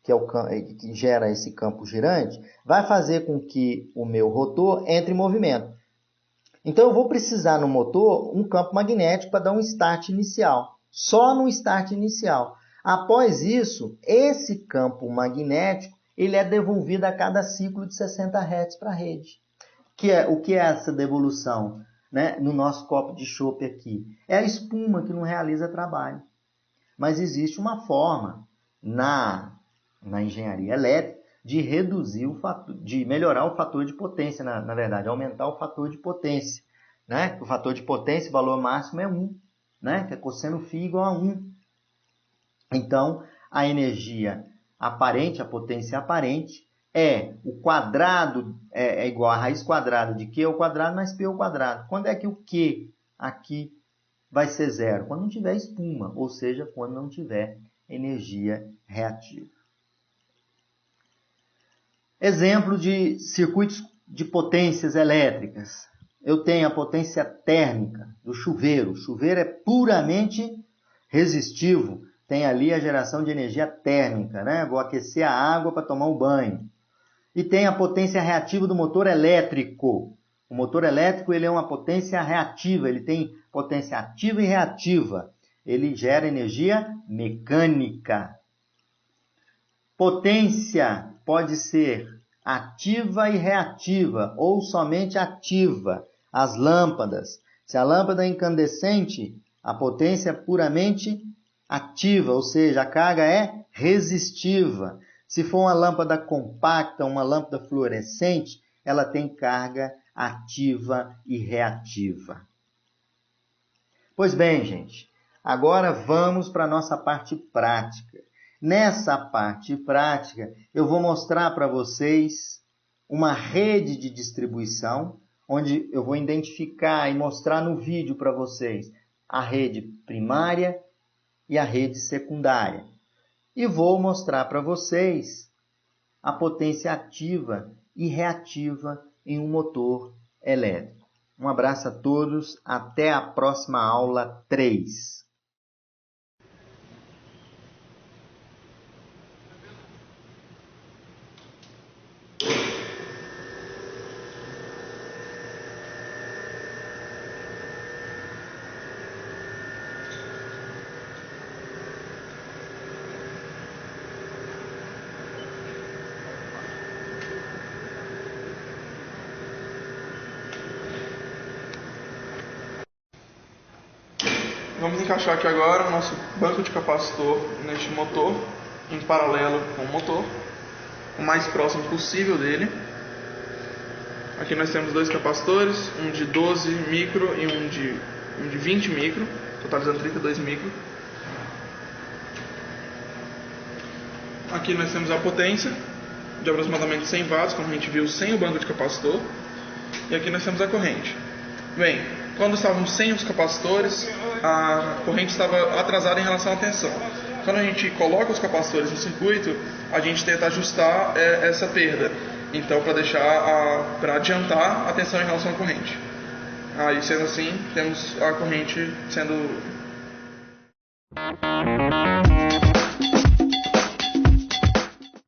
que é o que gera esse campo girante, vai fazer com que o meu rotor entre em movimento. Então, eu vou precisar no motor um campo magnético para dar um start inicial. Só no start inicial. Após isso, esse campo magnético ele é devolvido a cada ciclo de 60 Hz para a rede. O que é essa devolução, né? No nosso copo de chopp aqui? É a espuma que não realiza trabalho. Mas existe uma forma na engenharia elétrica de reduzir de melhorar o fator de potência, na verdade, aumentar o fator de potência, né? O fator de potência, o valor máximo é 1, né? Que é cosseno φ igual a 1. Então, a energia aparente, a potência aparente, o quadrado é igual a raiz quadrada de Q ao quadrado mais P ao quadrado. Quando é que o Q aqui vai ser zero? Quando não tiver espuma, ou seja, quando não tiver energia reativa. Exemplo de circuitos de potências elétricas. Eu tenho a potência térmica do chuveiro. O chuveiro é puramente resistivo. Tem ali a geração de energia térmica, né? Vou aquecer a água para tomar um banho. E tem a potência reativa do motor elétrico. O motor elétrico ele é uma potência reativa, ele tem potência ativa e reativa. Ele gera energia mecânica. Potência pode ser ativa e reativa, ou somente ativa. As lâmpadas. Se a lâmpada é incandescente, a potência é puramente ativa, ou seja, a carga é resistiva. Se for uma lâmpada compacta, uma lâmpada fluorescente, ela tem carga ativa e reativa. Pois bem, gente, agora vamos para a nossa parte prática. Nessa parte prática, eu vou mostrar para vocês uma rede de distribuição, onde eu vou identificar e mostrar no vídeo para vocês a rede primária e a rede secundária. E vou mostrar para vocês a potência ativa e reativa em um motor elétrico. Um abraço a todos, até a próxima aula 3. Vamos encaixar aqui agora o nosso banco de capacitor neste motor, em paralelo com o motor, o mais próximo possível dele. Aqui nós temos dois capacitores, um de 12 micro e um de 20 micro, totalizando 32 micro. Aqui nós temos a potência, de aproximadamente 100 watts, como a gente viu, sem o banco de capacitor. E aqui nós temos a corrente. Bem, quando estávamos sem os capacitores, a corrente estava atrasada em relação à tensão. Quando a gente coloca os capacitores no circuito, a gente tenta ajustar essa perda. Então, para adiantar a tensão em relação à corrente. Aí, sendo assim, temos a corrente sendo